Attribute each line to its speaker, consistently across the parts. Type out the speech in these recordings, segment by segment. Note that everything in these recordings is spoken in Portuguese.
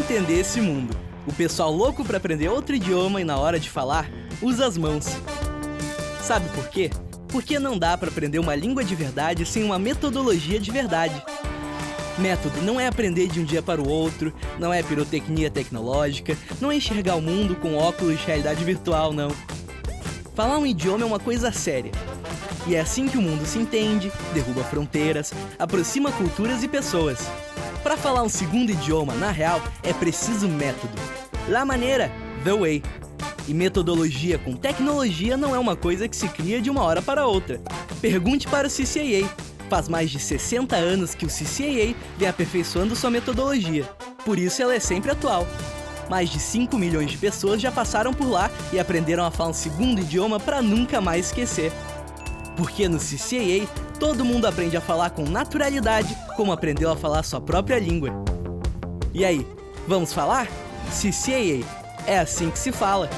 Speaker 1: entender esse mundo. O pessoal louco para aprender outro idioma e na hora de falar, usa as mãos. Sabe por quê? Porque não dá para aprender uma língua de verdade sem uma metodologia de verdade. Método não é aprender de um dia para o outro, não é pirotecnia tecnológica, não é enxergar o mundo com óculos de realidade virtual, não. Falar um idioma é uma coisa séria. E é assim que o mundo se entende, derruba fronteiras, aproxima culturas e pessoas. Para falar um segundo idioma, na real, é preciso método. La maneira, the way. E metodologia com tecnologia não é uma coisa que se cria de uma hora para outra. Pergunte para o CCAA. Faz mais de 60 anos que o CCAA vem aperfeiçoando sua metodologia. Por isso ela é sempre atual. Mais de 5 milhões de pessoas já passaram por lá e aprenderam a falar um segundo idioma para nunca mais esquecer. Porque no CCAA, todo mundo aprende a falar com naturalidade, como aprendeu a falar sua própria língua. E aí, vamos falar? CCAA. É assim que se fala.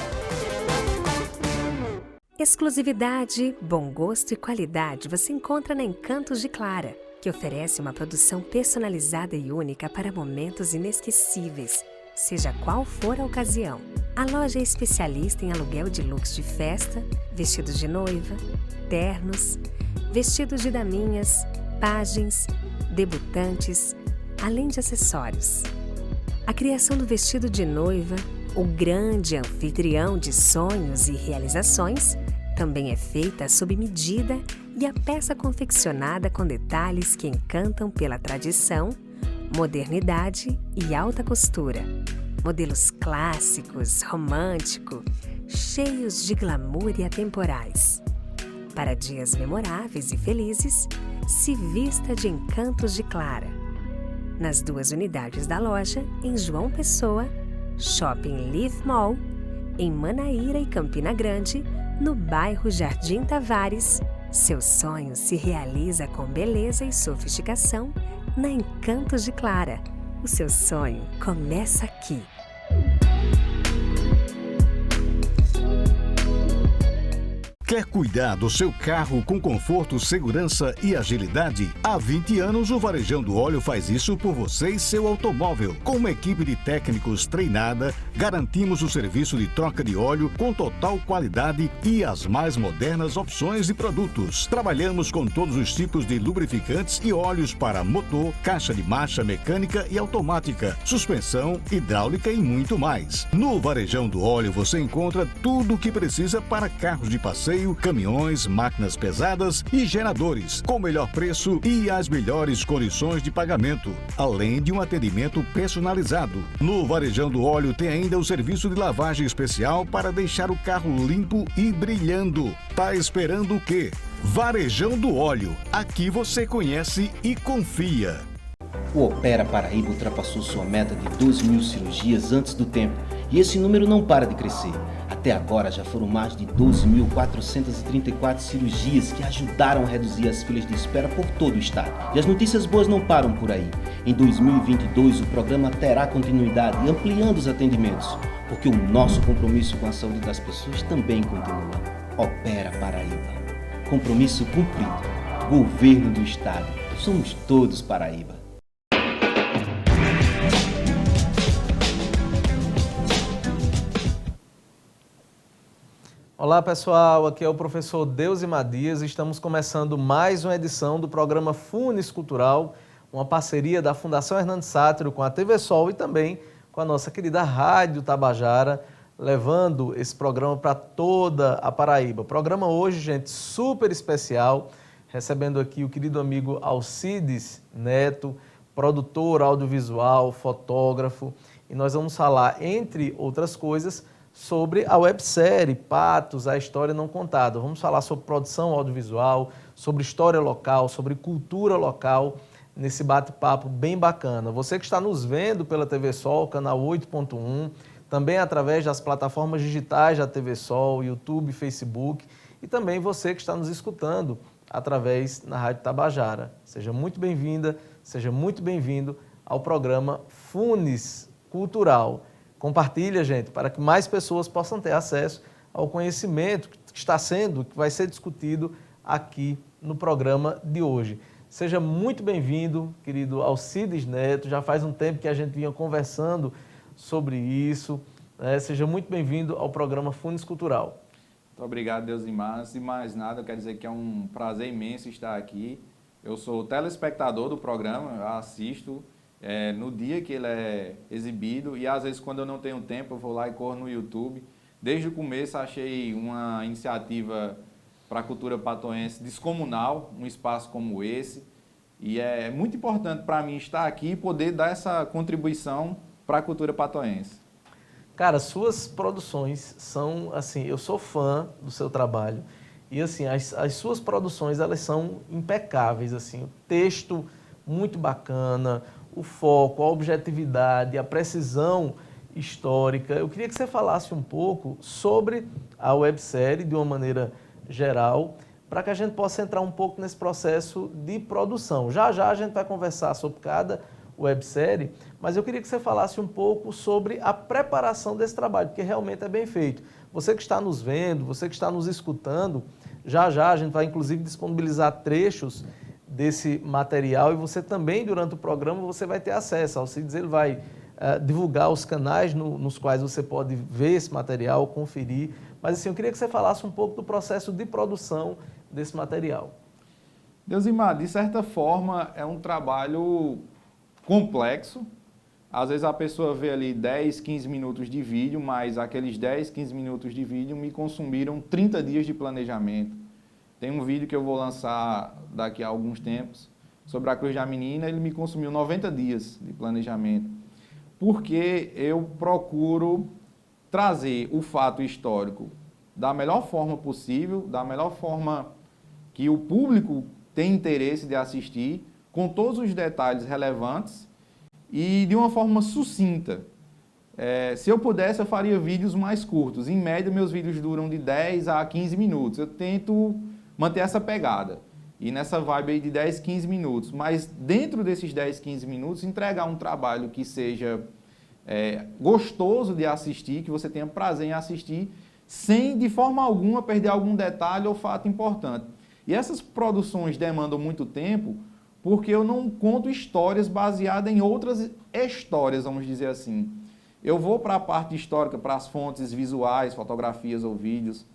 Speaker 2: Exclusividade, bom gosto e qualidade você encontra na Encantos de Clara, que oferece uma produção personalizada e única para momentos inesquecíveis, seja qual for a ocasião. A loja é especialista em aluguel de looks de festa, vestidos de noiva, ternos, vestidos de daminhas, pajens, debutantes, além de acessórios. A criação do vestido de noiva, o grande anfitrião de sonhos e realizações, também é feita sob medida e a peça confeccionada com detalhes que encantam pela tradição, modernidade e alta costura. Modelos clássicos, romântico, cheios de glamour e atemporais. Para dias memoráveis e felizes, se vista de Encantos de Clara. Nas 2 unidades da loja, em João Pessoa, Shopping Leaf Mall, em Manaíra e Campina Grande, no bairro Jardim Tavares, seu sonho se realiza com beleza e sofisticação na Encantos de Clara. O seu sonho começa aqui.
Speaker 3: Quer cuidar do seu carro com conforto, segurança e agilidade? Há 20 anos, o Varejão do Óleo faz isso por você e seu automóvel. Com uma equipe de técnicos treinada, garantimos o serviço de troca de óleo com total qualidade e as mais modernas opções de produtos. Trabalhamos com todos os tipos de lubrificantes e óleos para motor, caixa de marcha mecânica e automática, suspensão, hidráulica e muito mais. No Varejão do Óleo você encontra tudo o que precisa para carros de passeio, caminhões, máquinas pesadas e geradores, com o melhor preço e as melhores condições de pagamento, além de um atendimento personalizado. No Varejão do Óleo tem ainda o serviço de lavagem especial para deixar o carro limpo e brilhando. Tá esperando o quê? Varejão do Óleo. Aqui você conhece e confia.
Speaker 4: O Opera Paraíba ultrapassou sua meta de 12.000 cirurgias antes do tempo e esse número não para de crescer. Até agora já foram mais de 12.434 cirurgias que ajudaram a reduzir as filas de espera por todo o estado. E as notícias boas não param por aí. Em 2022 o programa terá continuidade ampliando os atendimentos, porque o nosso compromisso com a saúde das pessoas também continua. Opera Paraíba. Compromisso cumprido. Governo do estado. Somos todos Paraíba.
Speaker 5: Olá pessoal, aqui é o professor Deusimar Dias e estamos começando mais uma edição do programa Funes Cultural, uma parceria da Fundação Hernando Sátiro com a TV Sol e também com a nossa querida Rádio Tabajara, levando esse programa para toda a Paraíba. Programa hoje, gente, super especial, recebendo aqui o querido amigo Alcides Neto, produtor audiovisual, fotógrafo, e nós vamos falar, entre outras coisas, sobre a websérie Patos, a história não contada. Vamos falar sobre produção audiovisual, sobre história local, sobre cultura local, nesse bate-papo bem bacana. Você que está nos vendo pela TV Sol, canal 8.1, também através das plataformas digitais da TV Sol, YouTube, Facebook, e também você que está nos escutando através da Rádio Tabajara. Seja muito bem-vinda, seja muito bem-vindo ao programa Funes Cultural. Compartilha, gente, para que mais pessoas possam ter acesso ao conhecimento que está sendo, que vai ser discutido aqui no programa de hoje. Seja muito bem-vindo, querido Alcides Neto. Já faz um tempo que a gente vinha conversando sobre isso. Seja muito bem-vindo ao programa Funes Cultural.
Speaker 6: Muito obrigado, Deusimar. Antes de mais nada, eu quero dizer que é um prazer imenso estar aqui. Eu sou telespectador do programa, eu assisto no dia que ele é exibido e às vezes quando eu não tenho tempo eu vou lá e corro no YouTube. Desde o começo achei uma iniciativa para a cultura patoense descomunal, um espaço como esse. E é muito importante para mim estar aqui e poder dar essa contribuição para a cultura patoense.
Speaker 5: Cara, suas produções são, assim, eu sou fã do seu trabalho e, assim, as suas produções, elas são impecáveis, assim, o texto muito bacana, o foco, a objetividade, a precisão histórica. Eu queria que você falasse um pouco sobre a websérie, de uma maneira geral, para que a gente possa entrar um pouco nesse processo de produção. Já já a gente vai conversar sobre cada websérie, mas eu queria que você falasse um pouco sobre a preparação desse trabalho, porque realmente é bem feito. Você que está nos vendo, você que está nos escutando, já já a gente vai inclusive disponibilizar trechos desse material e você também, durante o programa, você vai ter acesso. Alcides, ele vai divulgar os canais nos quais você pode ver esse material, conferir. Mas assim, eu queria que você falasse um pouco do processo de produção desse material.
Speaker 6: Deusimar, de certa forma, é um trabalho complexo. Às vezes a pessoa vê ali 10, 15 minutos de vídeo, mas aqueles 10, 15 minutos de vídeo me consumiram 30 dias de planejamento. Tem um vídeo que eu vou lançar daqui a alguns tempos sobre a Cruz da Menina, ele me consumiu 90 dias de planejamento. Porque eu procuro trazer o fato histórico da melhor forma possível, da melhor forma que o público tem interesse de assistir, com todos os detalhes relevantes e de uma forma sucinta. Se eu pudesse, eu faria vídeos mais curtos. Em média, meus vídeos duram de 10 a 15 minutos. Eu tento manter essa pegada. E nessa vibe aí de 10, 15 minutos. Mas dentro desses 10, 15 minutos, entregar um trabalho que seja gostoso de assistir, que você tenha prazer em assistir, sem de forma alguma perder algum detalhe ou fato importante. E essas produções demandam muito tempo, porque eu não conto histórias baseadas em outras histórias, vamos dizer assim. Eu vou para a parte histórica, para as fontes visuais, fotografias ou vídeos,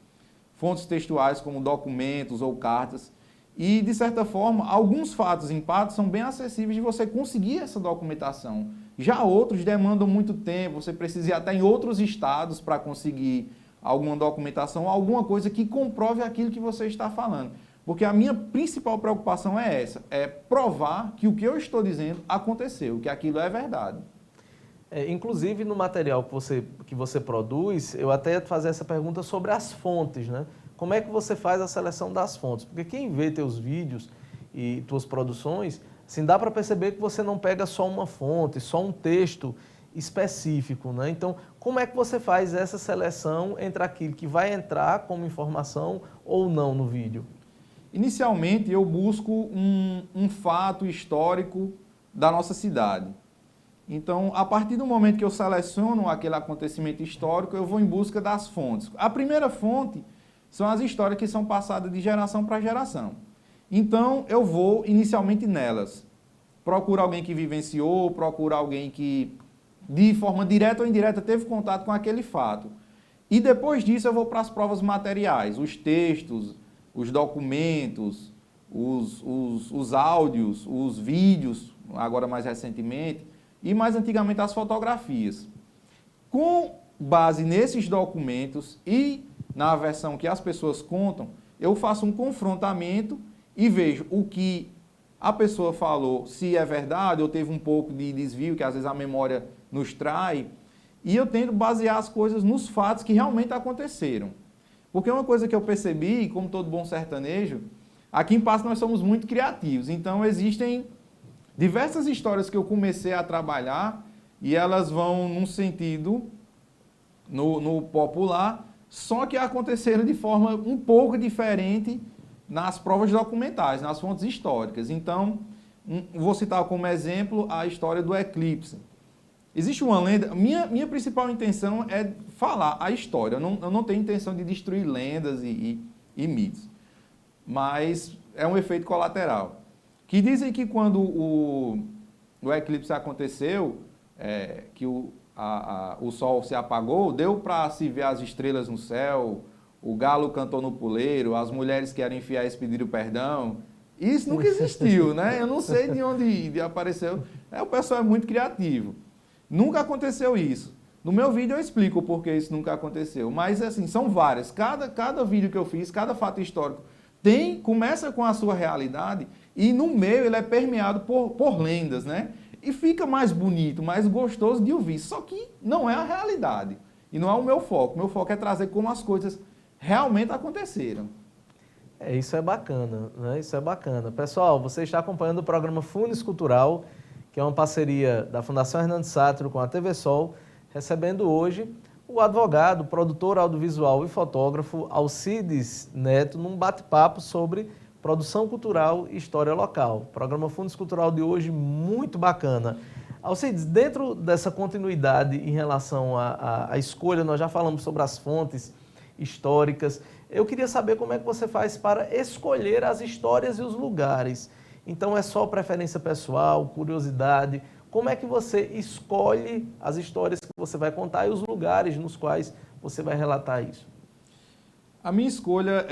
Speaker 6: fontes textuais como documentos ou cartas, e, de certa forma, alguns fatos em partes são bem acessíveis de você conseguir essa documentação. Já outros demandam muito tempo, você precisa ir até em outros estados para conseguir alguma documentação, alguma coisa que comprove aquilo que você está falando. Porque a minha principal preocupação é essa, é provar que o que eu estou dizendo aconteceu, que aquilo é verdade.
Speaker 5: Inclusive, no material que você produz, eu até ia fazer essa pergunta sobre as fontes, né? Como é que você faz a seleção das fontes? Porque quem vê teus vídeos e tuas produções, assim, dá para perceber que você não pega só uma fonte, só um texto específico, né? Então, como é que você faz essa seleção entre aquilo que vai entrar como informação ou não no vídeo?
Speaker 6: Inicialmente, eu busco um fato histórico da nossa cidade. Então, a partir do momento que eu seleciono aquele acontecimento histórico, eu vou em busca das fontes. A primeira fonte são as histórias que são passadas de geração para geração. Então, eu vou inicialmente nelas. Procuro alguém que vivenciou, procuro alguém que, de forma direta ou indireta, teve contato com aquele fato. E depois disso, eu vou para as provas materiais, os textos, os documentos, os áudios, os vídeos, agora mais recentemente, e mais antigamente as fotografias. Com base nesses documentos e na versão que as pessoas contam, eu faço um confrontamento e vejo o que a pessoa falou, se é verdade ou teve um pouco de desvio, que às vezes a memória nos trai, e eu tento basear as coisas nos fatos que realmente aconteceram. Porque uma coisa que eu percebi, como todo bom sertanejo, aqui em Patos nós somos muito criativos, então existem diversas histórias que eu comecei a trabalhar e elas vão num sentido, no popular, só que aconteceram de forma um pouco diferente nas provas documentais, nas fontes históricas. Então, vou citar como exemplo a história do eclipse. Existe uma lenda, minha principal intenção é falar a história, eu não tenho intenção de destruir lendas e mitos, mas é um efeito colateral. Que dizem que quando o eclipse aconteceu, que o sol se apagou, deu para se ver as estrelas no céu, o galo cantou no puleiro, as mulheres que eram infiéis pediram perdão. Isso nunca existiu, né? Eu não sei de onde apareceu. O pessoal é muito criativo. Nunca aconteceu isso. No meu vídeo eu explico o porquê isso nunca aconteceu. Mas, assim, são várias. Cada vídeo que eu fiz, cada fato histórico, começa com a sua realidade e no meio ele é permeado por lendas, né? E fica mais bonito, mais gostoso de ouvir. Só que não é a realidade. E não é o meu foco. O meu foco é trazer como as coisas realmente aconteceram.
Speaker 5: Isso é bacana, né? Isso é bacana. Pessoal, você está acompanhando o programa Funes Cultural, que é uma parceria da Fundação Hernandes Sátiro com a TV Sol, recebendo hoje o advogado, produtor audiovisual e fotógrafo Alcides Neto, num bate-papo sobre produção cultural e história local. O programa Funes Cultural de hoje, muito bacana. Alcides, dentro dessa continuidade em relação à escolha, nós já falamos sobre as fontes históricas. Eu queria saber como é que você faz para escolher as histórias e os lugares. Então, é só preferência pessoal, curiosidade? Como é que você escolhe as histórias que você vai contar e os lugares nos quais você vai relatar isso?
Speaker 6: A minha escolha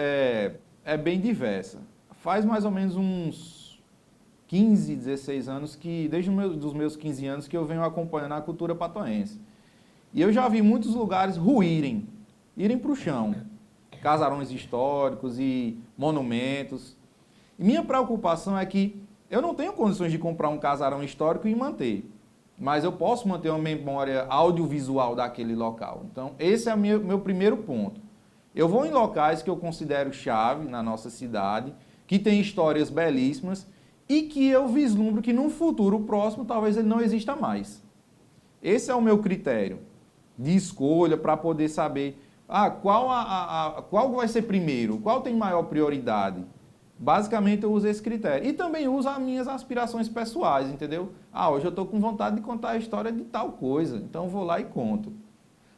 Speaker 6: é bem diversa. Faz mais ou menos uns 15, 16 anos, desde os meus 15 anos, que eu venho acompanhando a cultura patoense. E eu já vi muitos lugares irem para o chão. Casarões históricos e monumentos. E minha preocupação é que eu não tenho condições de comprar um casarão histórico e manter, mas eu posso manter uma memória audiovisual daquele local. Então, esse é o meu primeiro ponto. Eu vou em locais que eu considero chave na nossa cidade, que tem histórias belíssimas e que eu vislumbro que num futuro próximo talvez ele não exista mais. Esse é o meu critério de escolha para poder saber qual vai ser primeiro, qual tem maior prioridade. Basicamente eu uso esse critério. E também uso as minhas aspirações pessoais, entendeu? Hoje eu estou com vontade de contar a história de tal coisa, então eu vou lá e conto.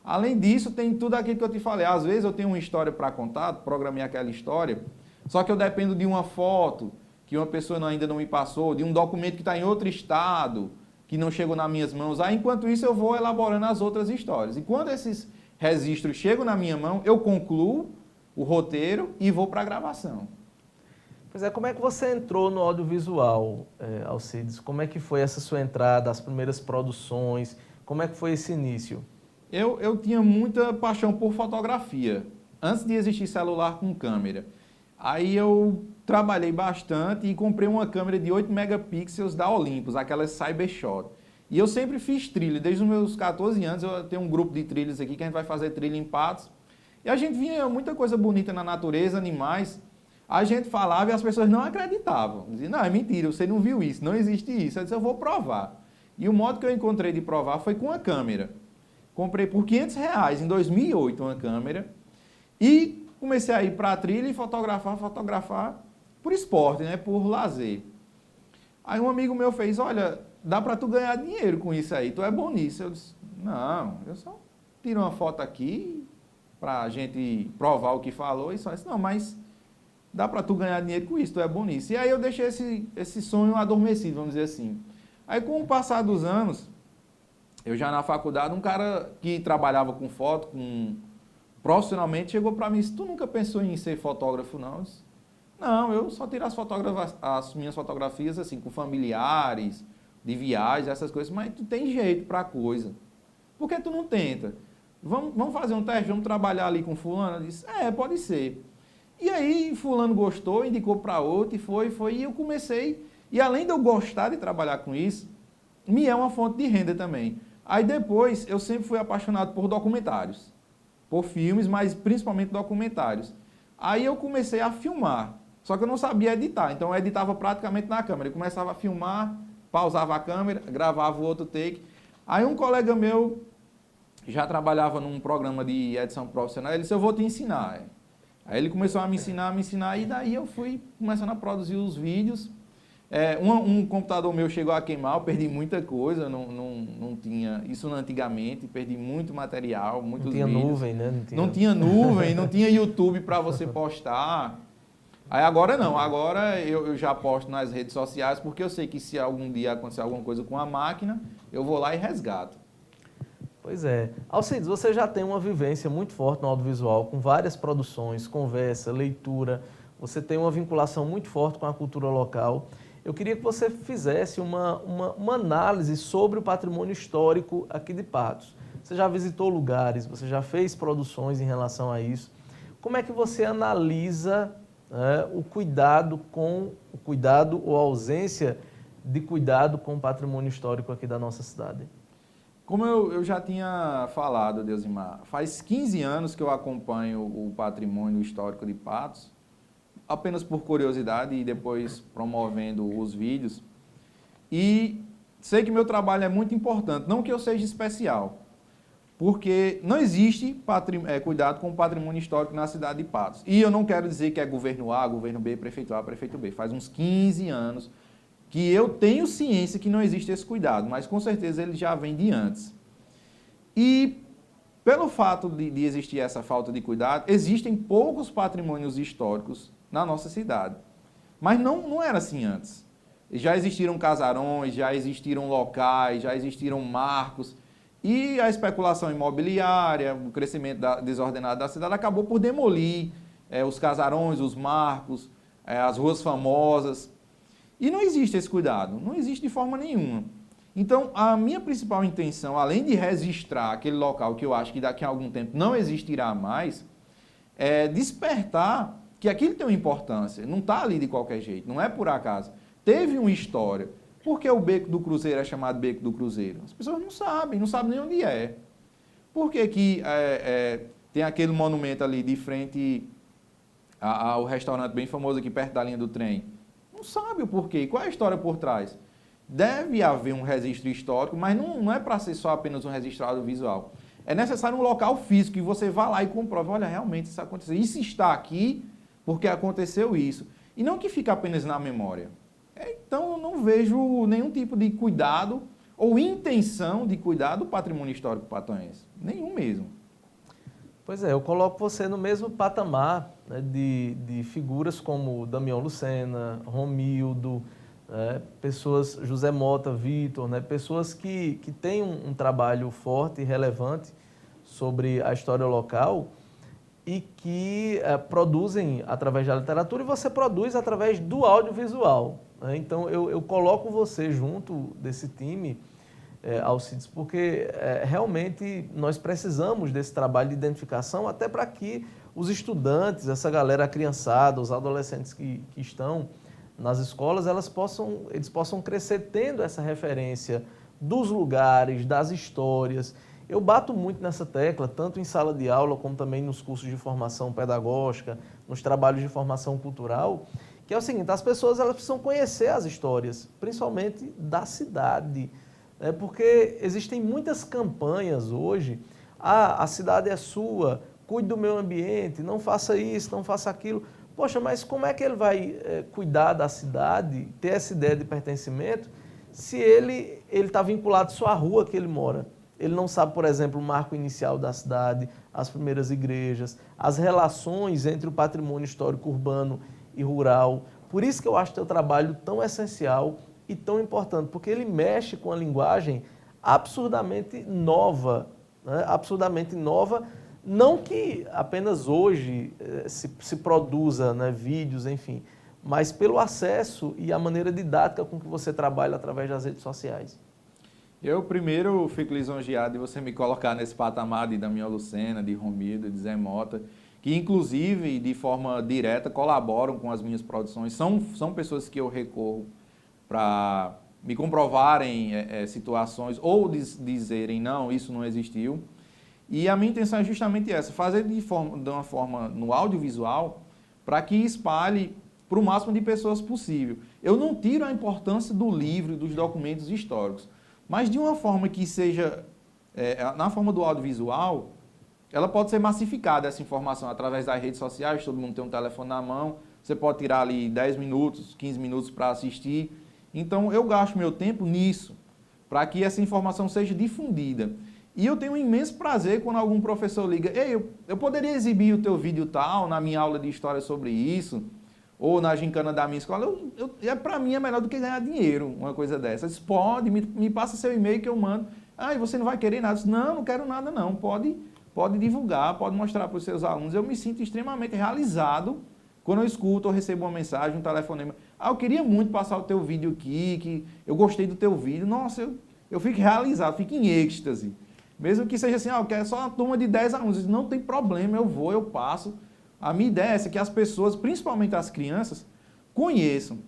Speaker 6: Além disso, tem tudo aquilo que eu te falei. Às vezes eu tenho uma história para contar, programei aquela história, só que eu dependo de uma foto que uma pessoa ainda não me passou, de um documento que está em outro estado, que não chegou nas minhas mãos. Enquanto isso, eu vou elaborando as outras histórias. E quando esses registros chegam na minha mão, eu concluo o roteiro e vou para a gravação.
Speaker 5: Pois é, como é que você entrou no audiovisual, Alcides? Como é que foi essa sua entrada, as primeiras produções? Como é que foi esse início?
Speaker 6: Eu tinha muita paixão por fotografia, antes de existir celular com câmera. Aí eu trabalhei bastante e comprei uma câmera de 8 megapixels da Olympus, aquela Cybershot. E eu sempre fiz trilha, desde os meus 14 anos, eu tenho um grupo de trilhas aqui que a gente vai fazer trilha em Patos. E a gente via muita coisa bonita na natureza, animais. A gente falava e as pessoas não acreditavam. Diziam, não, é mentira, você não viu isso, não existe isso. Eu disse, eu vou provar. E o modo que eu encontrei de provar foi com a câmera. Comprei por R$500 em 2008 uma câmera e comecei a ir para a trilha e fotografar por esporte, né, por lazer. Aí um amigo meu fez, olha, dá para tu ganhar dinheiro com isso aí, tu é bom nisso. Eu disse, não, eu só tiro uma foto aqui para a gente provar o que falou e só disse, não, mas dá para tu ganhar dinheiro com isso, tu é bom nisso. E aí eu deixei esse sonho adormecido, vamos dizer assim. Aí com o passar dos anos, eu já na faculdade, um cara que trabalhava com foto, profissionalmente, chegou para mim e disse, tu nunca pensou em ser fotógrafo, não? Eu disse, não, eu só tiro as minhas fotografias assim, com familiares, de viagens, essas coisas, mas tu tem jeito para a coisa. Por que tu não tenta? Vamos fazer um teste, vamos trabalhar ali com fulano? Eu disse, pode ser. E aí fulano gostou, indicou para outro, e foi, e eu comecei. E além de eu gostar de trabalhar com isso, me é uma fonte de renda também. Aí depois, eu sempre fui apaixonado por documentários, por filmes, mas principalmente documentários. Aí eu comecei a filmar, só que eu não sabia editar, então eu editava praticamente na câmera. Eu começava a filmar, pausava a câmera, gravava o outro take. Aí um colega meu já trabalhava num programa de edição profissional, ele disse, eu vou te ensinar. Aí ele começou a me ensinar, e daí eu fui começando a produzir os vídeos. Um computador meu chegou a queimar, eu perdi muita coisa, não tinha isso antigamente, perdi muito material, muitos vídeos.
Speaker 5: Não tinha nuvem, né?
Speaker 6: Não tinha nuvem, não tinha YouTube para você postar. Aí agora não, agora eu já posto nas redes sociais, porque eu sei que se algum dia acontecer alguma coisa com a máquina, eu vou lá e resgato.
Speaker 5: Pois é. Alcides, você já tem uma vivência muito forte no audiovisual, com várias produções, conversa, leitura, você tem uma vinculação muito forte com a cultura local. Eu queria que você fizesse uma análise sobre o patrimônio histórico aqui de Patos. Você já visitou lugares, você já fez produções em relação a isso. Como é que você analisa o cuidado ou a ausência de cuidado com o patrimônio histórico aqui da nossa cidade?
Speaker 6: Como eu já tinha falado, Deusimar, faz 15 anos que eu acompanho o patrimônio histórico de Patos, apenas por curiosidade e depois promovendo os vídeos. E sei que meu trabalho é muito importante, não que eu seja especial, porque não existe cuidado com o patrimônio histórico na cidade de Patos. E eu não quero dizer que é governo A, governo B, prefeito A, prefeito B. Faz uns 15 anos que eu tenho ciência que não existe esse cuidado, mas com certeza ele já vem de antes. E pelo fato de existir essa falta de cuidado, existem poucos patrimônios históricos na nossa cidade. Mas não era assim antes. Já existiram casarões, já existiram locais, já existiram marcos, e a especulação imobiliária, o crescimento desordenado da cidade acabou por demolir os casarões, os marcos, as ruas famosas. E não existe esse cuidado, não existe de forma nenhuma. Então, a minha principal intenção, além de registrar aquele local que eu acho que daqui a algum tempo não existirá mais, é despertar que aquilo tem uma importância, não está ali de qualquer jeito, não é por acaso. Teve uma história. Por que o Beco do Cruzeiro é chamado Beco do Cruzeiro? As pessoas não sabem nem onde é. Por que tem aquele monumento ali de frente ao restaurante bem famoso aqui perto da linha do trem? Não sabe o porquê. Qual é a história por trás? Deve haver um registro histórico, mas não é para ser só apenas um registro audiovisual. É necessário um local físico que você vá lá e comprove, olha, realmente isso aconteceu. Isso está aqui porque aconteceu isso. E não que fique apenas na memória. Então, eu não vejo nenhum tipo de cuidado ou intenção de cuidar do patrimônio histórico patoense. Nenhum mesmo.
Speaker 5: Pois é, eu coloco você no mesmo patamar, né, de figuras como Damião Lucena, Romildo, pessoas, José Mota, Vitor, né, pessoas que têm um trabalho forte e relevante sobre a história local e que produzem através da literatura, e você produz através do audiovisual. Né? Então, eu coloco você junto desse time, Alcides, porque realmente nós precisamos desse trabalho de identificação até para que os estudantes, essa galera criançada, os adolescentes que estão nas escolas, eles possam crescer tendo essa referência dos lugares, das histórias. Eu bato muito nessa tecla, tanto em sala de aula, como também nos cursos de formação pedagógica, nos trabalhos de formação cultural, que é o seguinte, as pessoas elas precisam conhecer as histórias, principalmente da cidade, né? Porque existem muitas campanhas hoje, a cidade é sua, cuide do meio ambiente, não faça isso, não faça aquilo. Poxa, mas como é que ele vai cuidar da cidade, ter essa ideia de pertencimento, se ele está vinculado só à rua que ele mora? Ele não sabe, por exemplo, o marco inicial da cidade, as primeiras igrejas, as relações entre o patrimônio histórico urbano e rural. Por isso que eu acho o teu trabalho tão essencial e tão importante, porque ele mexe com a linguagem absurdamente nova, né? Absurdamente nova, não que apenas hoje se produza, né, vídeos, enfim, mas pelo acesso e a maneira didática com que você trabalha através das redes sociais.
Speaker 6: Eu primeiro fico lisonjeado de você me colocar nesse patamar de Damião Lucena, de Romildo, de Zé Mota, que inclusive de forma direta colaboram com as minhas produções. São pessoas que eu recorro para me comprovarem situações ou dizerem não, isso não existiu. E a minha intenção é justamente essa, fazer de uma forma no audiovisual para que espalhe para o máximo de pessoas possível. Eu não tiro a importância do livro e dos documentos históricos, mas de uma forma que seja, na forma do audiovisual, ela pode ser massificada, essa informação, através das redes sociais, todo mundo tem um telefone na mão, você pode tirar ali 10 minutos, 15 minutos para assistir. Então, eu gasto meu tempo nisso, para que essa informação seja difundida. E eu tenho um imenso prazer quando algum professor liga, ei, eu poderia exibir o teu vídeo tal, na minha aula de história sobre isso, ou na gincana da minha escola. Para mim é melhor do que ganhar dinheiro, uma coisa dessa. Pode, me passa seu e-mail que eu mando. Ah, e você não vai querer nada? Eu disse, não quero nada não, pode divulgar, pode mostrar para os seus alunos. Eu me sinto extremamente realizado quando eu escuto ou recebo uma mensagem, um telefonema. Ah, eu queria muito passar o teu vídeo aqui, que eu gostei do teu vídeo. Nossa, eu fico realizado, fico em êxtase. Mesmo que seja assim, eu quero só uma turma de 10 alunos. Não tem problema, eu passo. A minha ideia é essa, que as pessoas, principalmente as crianças, conheçam.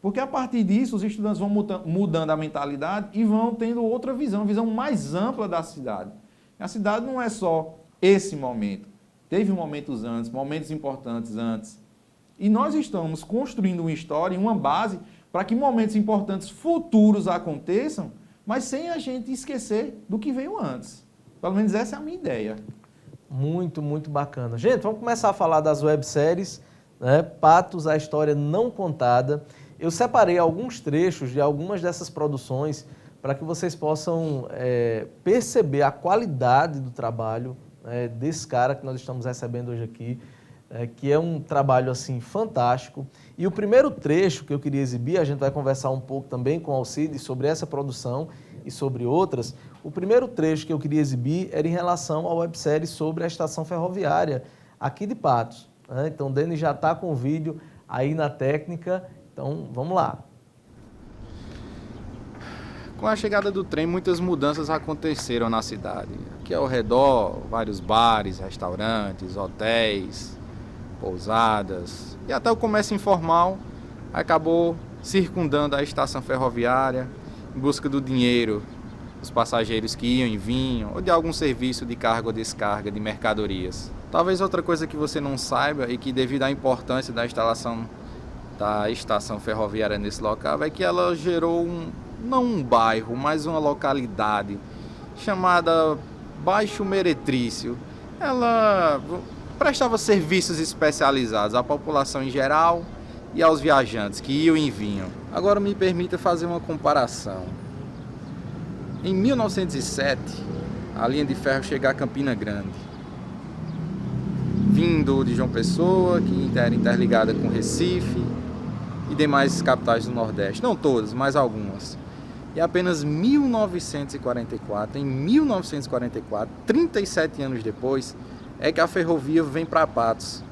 Speaker 6: Porque a partir disso, os estudantes vão mudando a mentalidade e vão tendo outra visão, uma visão mais ampla da cidade. A cidade não é só esse momento. Teve momentos antes, momentos importantes antes. E nós estamos construindo uma história e uma base para que momentos importantes futuros aconteçam, mas sem a gente esquecer do que veio antes. Pelo menos essa é a minha ideia.
Speaker 5: Muito, muito bacana. Gente, vamos começar a falar das webséries, né? Patos, a história não contada. Eu separei alguns trechos de algumas dessas produções para que vocês possam perceber a qualidade do trabalho desse cara que nós estamos recebendo hoje aqui, que é um trabalho assim fantástico. E o primeiro trecho que eu queria exibir, a gente vai conversar um pouco também com o Alcides sobre essa produção e sobre outras. O primeiro trecho que eu queria exibir era em relação à websérie sobre a estação ferroviária aqui de Patos, né? Então o Denis já está com o vídeo aí na técnica, então vamos lá.
Speaker 7: Com a chegada do trem, muitas mudanças aconteceram na cidade. Aqui ao redor, vários bares, restaurantes, hotéis, pousadas e até o comércio informal acabou circundando a estação ferroviária em busca do dinheiro dos passageiros que iam e vinham ou de algum serviço de carga ou descarga de mercadorias. Talvez outra coisa que você não saiba e que devido à importância da instalação da estação ferroviária nesse local é que ela gerou não um bairro, mas uma localidade chamada Baixo Meretrício. Ela prestava serviços especializados à população em geral e aos viajantes que iam e vinham. Agora me permita fazer uma comparação. Em 1907, a linha de ferro chega a Campina Grande, vindo de João Pessoa, que era interligada com Recife e demais capitais do Nordeste. Não todas, mas algumas. E apenas em 1944, 37 anos depois, é que a ferrovia vem para Patos.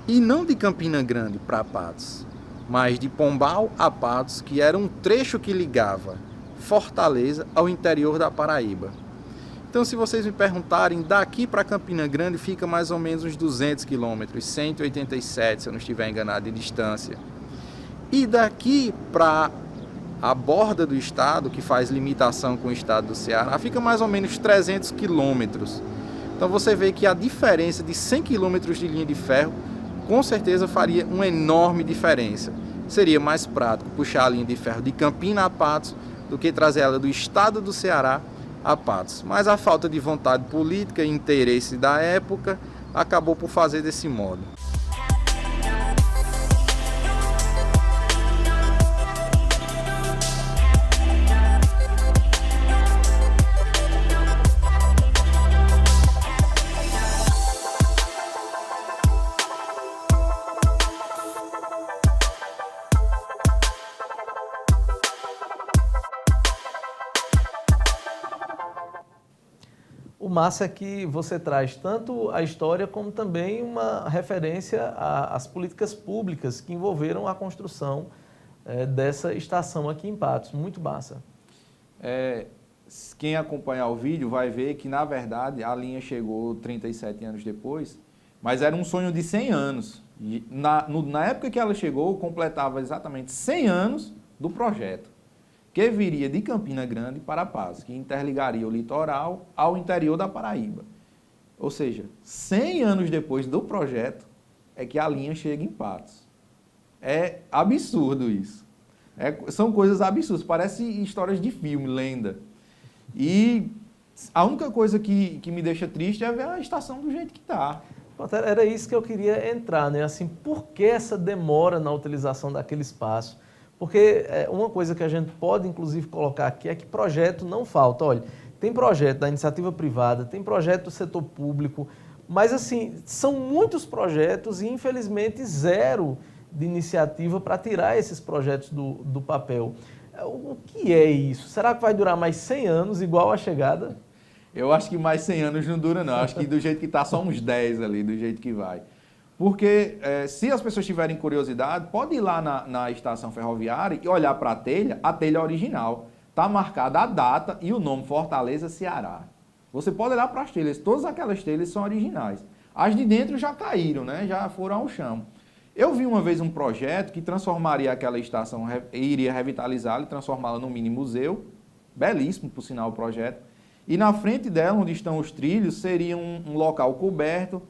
Speaker 7: E não de Campina Grande para Patos, mas de Pombal a Patos, que era um trecho que ligava Fortaleza ao interior da Paraíba. Então, se vocês me perguntarem, daqui para Campina Grande fica mais ou menos uns 200 quilômetros, 187, se eu não estiver enganado, de distância. E daqui para a borda do estado, que faz limitação com o estado do Ceará, fica mais ou menos 300 quilômetros. Então você vê que a diferença de 100 quilômetros de linha de ferro, com certeza faria uma enorme diferença. Seria mais prático puxar a linha de ferro de Campina a Patos do que trazer ela do estado do Ceará a Patos. Mas a falta de vontade política e interesse da época acabou por fazer desse modo.
Speaker 5: O massa é que você traz tanto a história como também uma referência às políticas públicas que envolveram a construção dessa estação aqui em Patos. Muito massa.
Speaker 6: Quem acompanhar o vídeo vai ver que, na verdade, a linha chegou 37 anos depois, mas era um sonho de 100 anos. E na época que ela chegou, completava exatamente 100 anos do projeto, que viria de Campina Grande para Patos, que interligaria o litoral ao interior da Paraíba. Ou seja, 100 anos depois do projeto é que a linha chega em Patos. É absurdo isso. São coisas absurdas, parece histórias de filme, lenda. E a única coisa que me deixa triste é ver a estação do jeito que está.
Speaker 5: Era isso que eu queria entrar, né? Assim, por que essa demora na utilização daquele espaço? Porque uma coisa que a gente pode, inclusive, colocar aqui é que projeto não falta. Olha, tem projeto da iniciativa privada, tem projeto do setor público, mas, assim, são muitos projetos e, infelizmente, zero de iniciativa para tirar esses projetos do papel. O que é isso? Será que vai durar mais 100 anos, igual a chegada?
Speaker 6: Eu acho que mais 100 anos não dura, não. Acho que do jeito que está, só uns 10 ali, do jeito que vai. Porque se as pessoas tiverem curiosidade, pode ir lá na estação ferroviária e olhar para a telha original. Está marcada a data e o nome Fortaleza, Ceará. Você pode olhar para as telhas, todas aquelas telhas são originais. As de dentro já caíram, né? Já foram ao chão. Eu vi uma vez um projeto que transformaria aquela estação, iria revitalizá-la e transformá-la num mini museu, belíssimo, por sinal, o projeto. E na frente dela, onde estão os trilhos, seria um local coberto,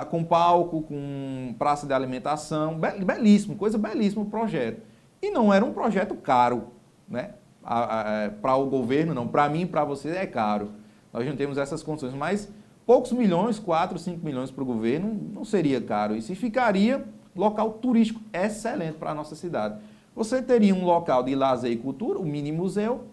Speaker 6: com palco, com praça de alimentação, belíssimo, coisa belíssima o projeto. E não era um projeto caro, né? Para o governo, não. Para mim e para você é caro. Nós não temos essas condições, mas poucos milhões, 4, 5 milhões para o governo, não seria caro. Isso ficaria local turístico excelente para a nossa cidade. Você teria um local de lazer e cultura, o mini museu,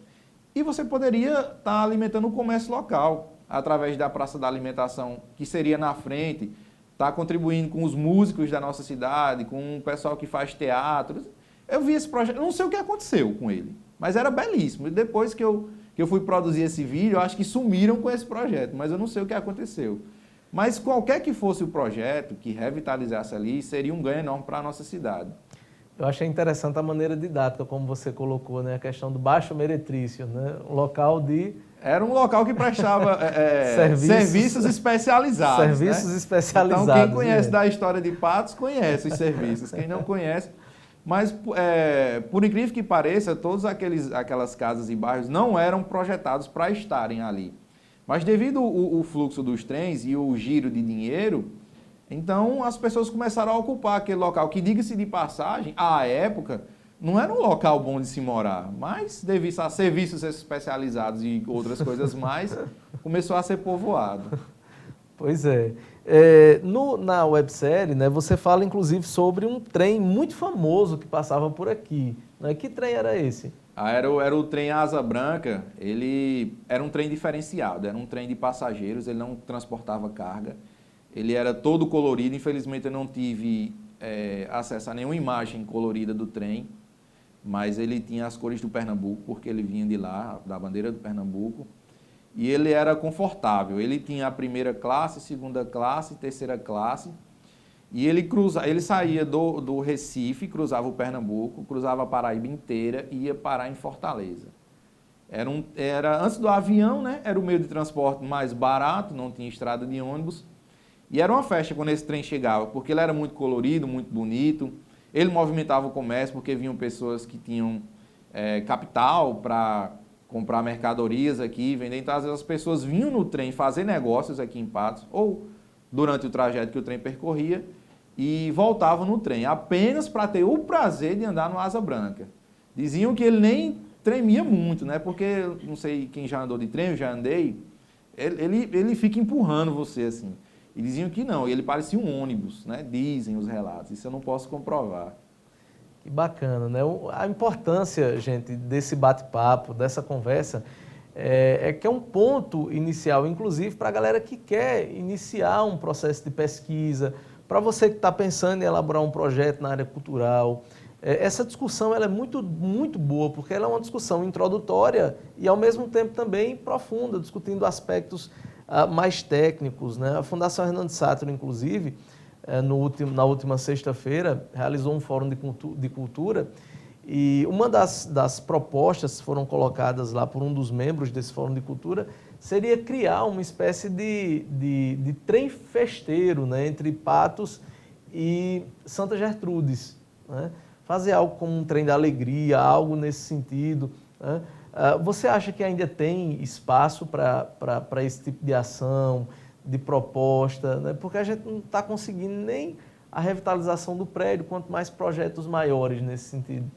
Speaker 6: e você poderia estar alimentando o comércio local, através da praça da alimentação, que seria na frente, está contribuindo com os músicos da nossa cidade, com o pessoal que faz teatro. Eu vi esse projeto, eu não sei o que aconteceu com ele, mas era belíssimo. E depois que eu fui produzir esse vídeo, eu acho que sumiram com esse projeto, mas eu não sei o que aconteceu. Mas qualquer que fosse o projeto que revitalizasse ali, seria um ganho enorme para a nossa cidade.
Speaker 5: Eu achei interessante a maneira didática, como você colocou, né? A questão do baixo meretrício, né? Um local de...
Speaker 6: Era um local que prestava serviços especializados.
Speaker 5: Serviços especializados.
Speaker 6: Então, quem conhece da história de Patos, conhece os serviços. Quem não conhece... Mas, por incrível que pareça, todas aquelas casas e bairros não eram projetados para estarem ali. Mas devido ao fluxo dos trens e o giro de dinheiro, então as pessoas começaram a ocupar aquele local, que, diga-se de passagem, à época, não era um local bom de se morar, mas devido a serviços especializados e outras coisas mais, começou a ser povoado.
Speaker 5: Pois é. Na websérie, né, você fala inclusive sobre um trem muito famoso que passava por aqui. Né? Que trem era esse?
Speaker 6: Era o trem Asa Branca. Ele era um trem diferenciado, era um trem de passageiros, ele não transportava carga. Ele era todo colorido, infelizmente eu não tive acesso a nenhuma imagem colorida do trem, mas ele tinha as cores do Pernambuco, porque ele vinha de lá, da bandeira do Pernambuco. E ele era confortável, ele tinha a primeira classe, segunda classe, terceira classe, e ele saía do Recife, cruzava o Pernambuco, cruzava a Paraíba inteira e ia parar em Fortaleza. Antes do avião, né, era o meio de transporte mais barato, não tinha estrada de ônibus, e era uma festa quando esse trem chegava, porque ele era muito colorido, muito bonito, ele movimentava o comércio, porque vinham pessoas que tinham capital para comprar mercadorias aqui, vender. Então, às vezes, as pessoas vinham no trem fazer negócios aqui em Patos, ou durante o trajeto que o trem percorria, e voltavam no trem, apenas para ter o prazer de andar no Asa Branca. Diziam que ele nem tremia muito, né? Porque, não sei quem já andou de trem, eu já andei, ele fica empurrando você, assim. E diziam que não, ele parecia um ônibus, né? Dizem os relatos, isso eu não posso comprovar.
Speaker 5: Que bacana, né? A importância, gente, desse bate-papo, dessa conversa, é que é um ponto inicial, inclusive, para a galera que quer iniciar um processo de pesquisa, para você que está pensando em elaborar um projeto na área cultural. Essa discussão ela é muito, muito boa, porque ela é uma discussão introdutória e, ao mesmo tempo, também profunda, discutindo aspectos mais técnicos, né? A Fundação Hernando Sátiro, inclusive, na última sexta-feira, realizou um fórum de cultura e uma das propostas que foram colocadas lá por um dos membros desse fórum de cultura seria criar uma espécie de trem festeiro, né, entre Patos e Santa Gertrudes, né? Fazer algo como um trem da alegria, algo nesse sentido, né? Você acha que ainda tem espaço para esse tipo de ação, de proposta, né? Porque a gente não está conseguindo nem a revitalização do prédio, quanto mais projetos maiores nesse sentido.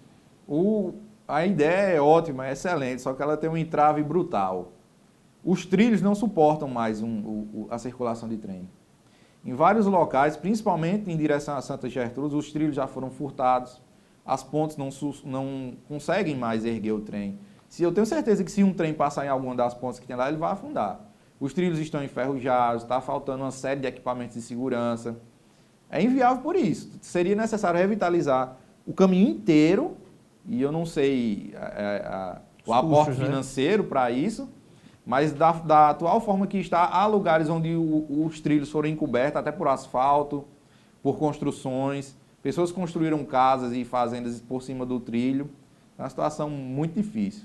Speaker 6: A ideia é ótima, é excelente, só que ela tem um entrave brutal. Os trilhos não suportam mais a circulação de trem. Em vários locais, principalmente em direção a Santa Gertrudes, os trilhos já foram furtados, as pontes não conseguem mais erguer o trem. Eu tenho certeza que se um trem passar em alguma das pontes que tem lá, ele vai afundar. Os trilhos estão enferrujados, está faltando uma série de equipamentos de segurança. É inviável por isso. Seria necessário revitalizar o caminho inteiro e eu não sei o
Speaker 5: Os
Speaker 6: aporte
Speaker 5: custos, né?
Speaker 6: financeiro para isso, mas da atual forma que está, há lugares onde os trilhos foram encobertos, até por asfalto, por construções, pessoas construíram casas e fazendas por cima do trilho, é uma situação muito difícil.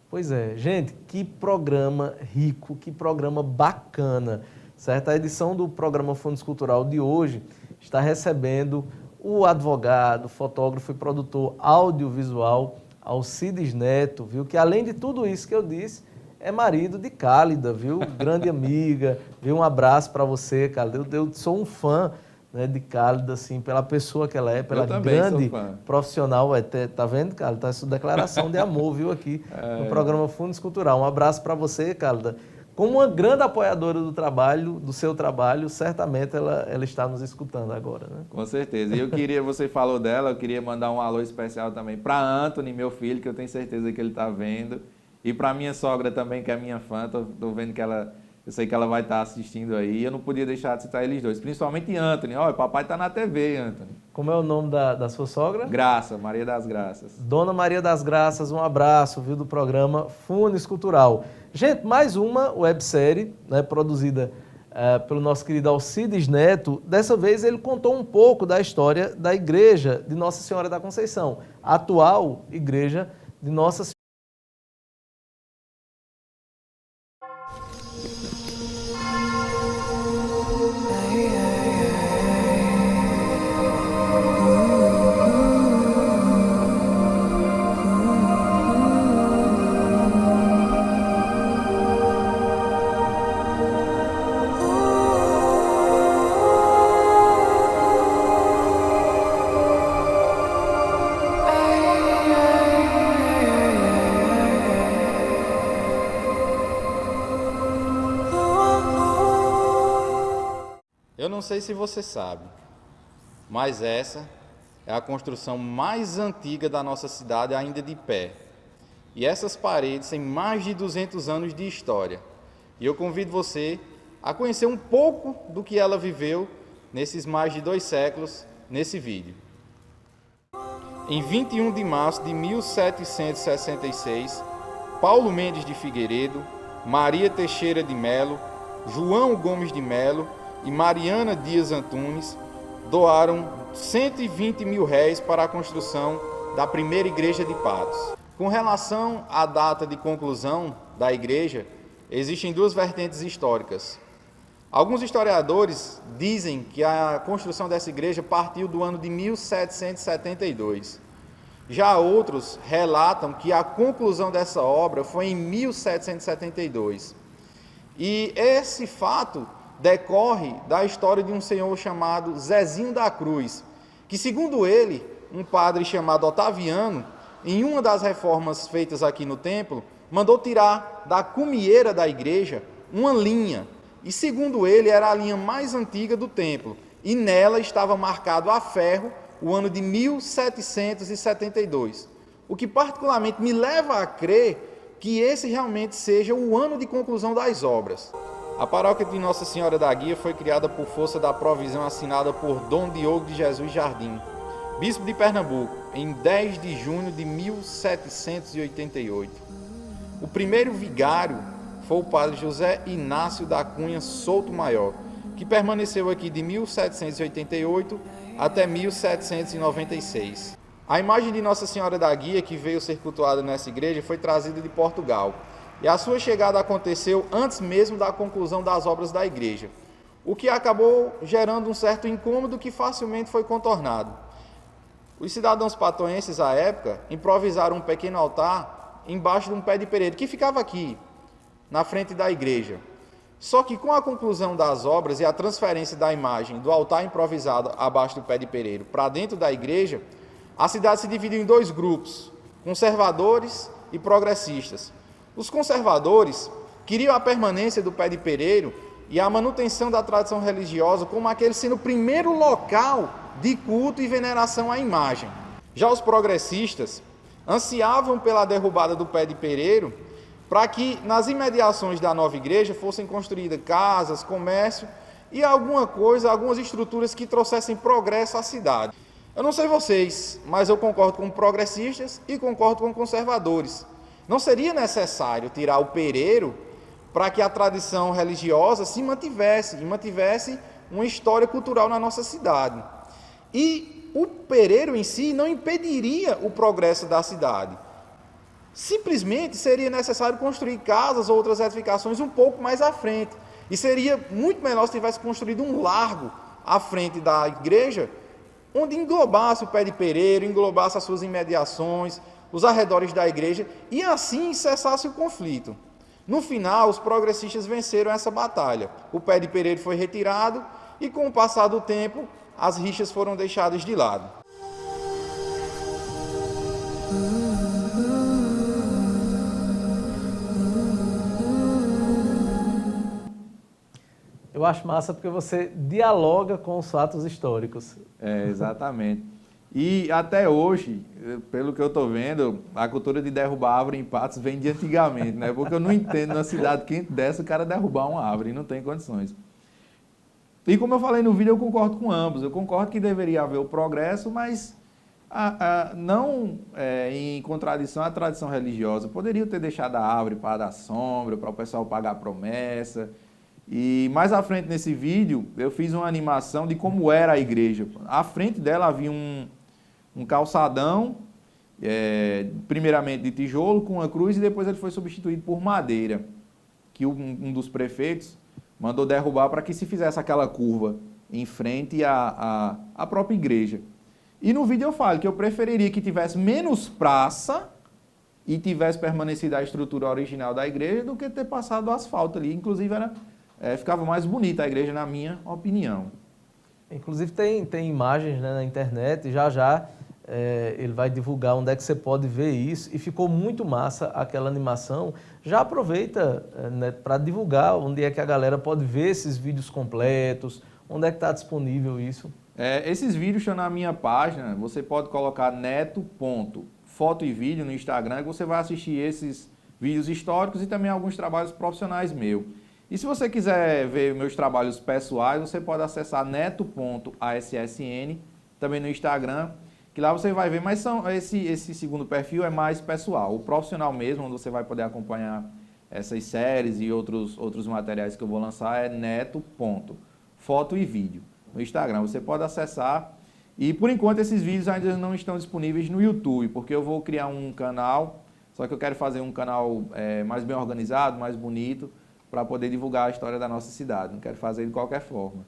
Speaker 5: Pois é, gente, que programa rico, que programa bacana, certo? A edição do programa Fundos Cultural de hoje está recebendo o advogado, fotógrafo e produtor audiovisual Alcides Neto, viu? Que além de tudo isso que eu disse, é marido de Cálida, viu? Grande amiga, viu? Um abraço para você, Cálida. Eu sou um fã, né, de Cálida, assim, pela pessoa que ela é, pela grande profissional. Tá vendo, Cálida? Tá essa declaração de amor, viu, aqui no programa Fundos Cultural. Um abraço para você, Cálida. Como uma grande apoiadora do seu trabalho, certamente ela está nos escutando agora, né?
Speaker 6: Com certeza. E você falou dela, eu queria mandar um alô especial também para Anthony, meu filho, que eu tenho certeza que ele está vendo. E para minha sogra também, que é minha fã, tô vendo que eu sei que ela vai estar assistindo aí. Eu não podia deixar de citar eles dois, principalmente Anthony. Olha, papai está na TV, Anthony.
Speaker 5: Como é o nome da sua sogra?
Speaker 6: Graça, Maria das Graças.
Speaker 5: Dona Maria das Graças, um abraço, viu, do programa Funes Cultural. Gente, mais uma websérie, né, produzida pelo nosso querido Alcides Neto. Dessa vez ele contou um pouco da história da igreja de Nossa Senhora da Conceição, a atual igreja de Nossa Senhora.
Speaker 7: Eu não sei se você sabe, mas essa é a construção mais antiga da nossa cidade ainda de pé. E essas paredes têm mais de 200 anos de história. E eu convido você a conhecer um pouco do que ela viveu nesses mais de 2 séculos nesse vídeo. Em 21 de março de 1766, Paulo Mendes de Figueiredo, Maria Teixeira de Melo, João Gomes de Melo e Mariana Dias Antunes doaram 120 mil réis para a construção da primeira igreja de Patos. Com relação à data de conclusão da igreja, existem 2 vertentes históricas. Alguns historiadores dizem que a construção dessa igreja partiu do ano de 1772. Já outros relatam que a conclusão dessa obra foi em 1772. E esse fato decorre da história de um senhor chamado Zezinho da Cruz, que, segundo ele, um padre chamado Otaviano, em uma das reformas feitas aqui no templo, mandou tirar da cumieira da igreja uma linha, e segundo ele, era a linha mais antiga do templo, e nela estava marcado a ferro o ano de 1772, o que particularmente me leva a crer que esse realmente seja o ano de conclusão das obras. A paróquia de Nossa Senhora da Guia foi criada por força da provisão assinada por Dom Diogo de Jesus Jardim, bispo de Pernambuco, em 10 de junho de 1788. O primeiro vigário foi o padre José Inácio da Cunha Souto Maior, que permaneceu aqui de 1788 até 1796. A imagem de Nossa Senhora da Guia, que veio ser cultuada nessa igreja, foi trazida de Portugal. E a sua chegada aconteceu antes mesmo da conclusão das obras da igreja, o que acabou gerando um certo incômodo que facilmente foi contornado. Os cidadãos patoenses, à época, improvisaram um pequeno altar embaixo de um pé de pereiro, que ficava aqui, na frente da igreja. Só que com a conclusão das obras e a transferência da imagem do altar improvisado abaixo do pé de pereiro para dentro da igreja, a cidade se dividiu em 2 grupos, conservadores e progressistas. Os conservadores queriam a permanência do pé de pereiro e a manutenção da tradição religiosa como aquele sendo o primeiro local de culto e veneração à imagem. Já os progressistas ansiavam pela derrubada do pé de pereiro para que nas imediações da nova igreja fossem construídas casas, comércio e algumas estruturas que trouxessem progresso à cidade. Eu não sei vocês, mas eu concordo com progressistas e concordo com conservadores. Não seria necessário tirar o pereiro para que a tradição religiosa se mantivesse e mantivesse uma história cultural na nossa cidade. E o pereiro em si não impediria o progresso da cidade. Simplesmente seria necessário construir casas ou outras edificações um pouco mais à frente. E seria muito melhor se tivesse construído um largo à frente da igreja, onde englobasse o pé de pereiro, englobasse as suas imediações, os arredores da igreja, e assim cessasse o conflito. No final, os progressistas venceram essa batalha. O pé de pereiro foi retirado e, com o passar do tempo, as rixas foram deixadas de lado.
Speaker 5: Eu acho massa porque você dialoga com os fatos históricos.
Speaker 6: Exatamente. E até hoje, pelo que eu estou vendo, a cultura de derrubar árvore em Patos vem de antigamente, né? Porque eu não entendo numa cidade quente dessa o cara derrubar uma árvore, não tem condições. E como eu falei no vídeo, eu concordo com ambos. Eu concordo que deveria haver o progresso, mas não em contradição à tradição religiosa. Poderiam ter deixado a árvore para dar sombra, para o pessoal pagar a promessa. E mais à frente nesse vídeo, eu fiz uma animação de como era a igreja. À frente dela havia um calçadão, primeiramente de tijolo, com uma cruz, e depois ele foi substituído por madeira, que um dos prefeitos mandou derrubar para que se fizesse aquela curva em frente à própria igreja. E no vídeo eu falo que eu preferiria que tivesse menos praça e tivesse permanecido a estrutura original da igreja do que ter passado o asfalto ali. Inclusive, ficava mais bonita a igreja, na minha opinião.
Speaker 5: Inclusive, tem imagens, né, na internet, e já ele vai divulgar onde é que você pode ver isso, e ficou muito massa aquela animação. Já aproveita, né, para divulgar onde é que a galera pode ver esses vídeos completos, onde é que está disponível isso.
Speaker 6: Esses vídeos estão na minha página, você pode colocar neto.foto e vídeo no Instagram, e você vai assistir esses vídeos históricos e também alguns trabalhos profissionais meus. E se você quiser ver meus trabalhos pessoais, você pode acessar neto.assn, também no Instagram, que lá você vai ver, mas esse segundo perfil é mais pessoal. O profissional mesmo, onde você vai poder acompanhar essas séries e outros materiais que eu vou lançar, é neto.foto e vídeo. No Instagram, você pode acessar. E, por enquanto, esses vídeos ainda não estão disponíveis no YouTube, porque eu vou criar um canal, só que eu quero fazer um canal mais bem organizado, mais bonito, para poder divulgar a história da nossa cidade. Não quero fazer de qualquer forma.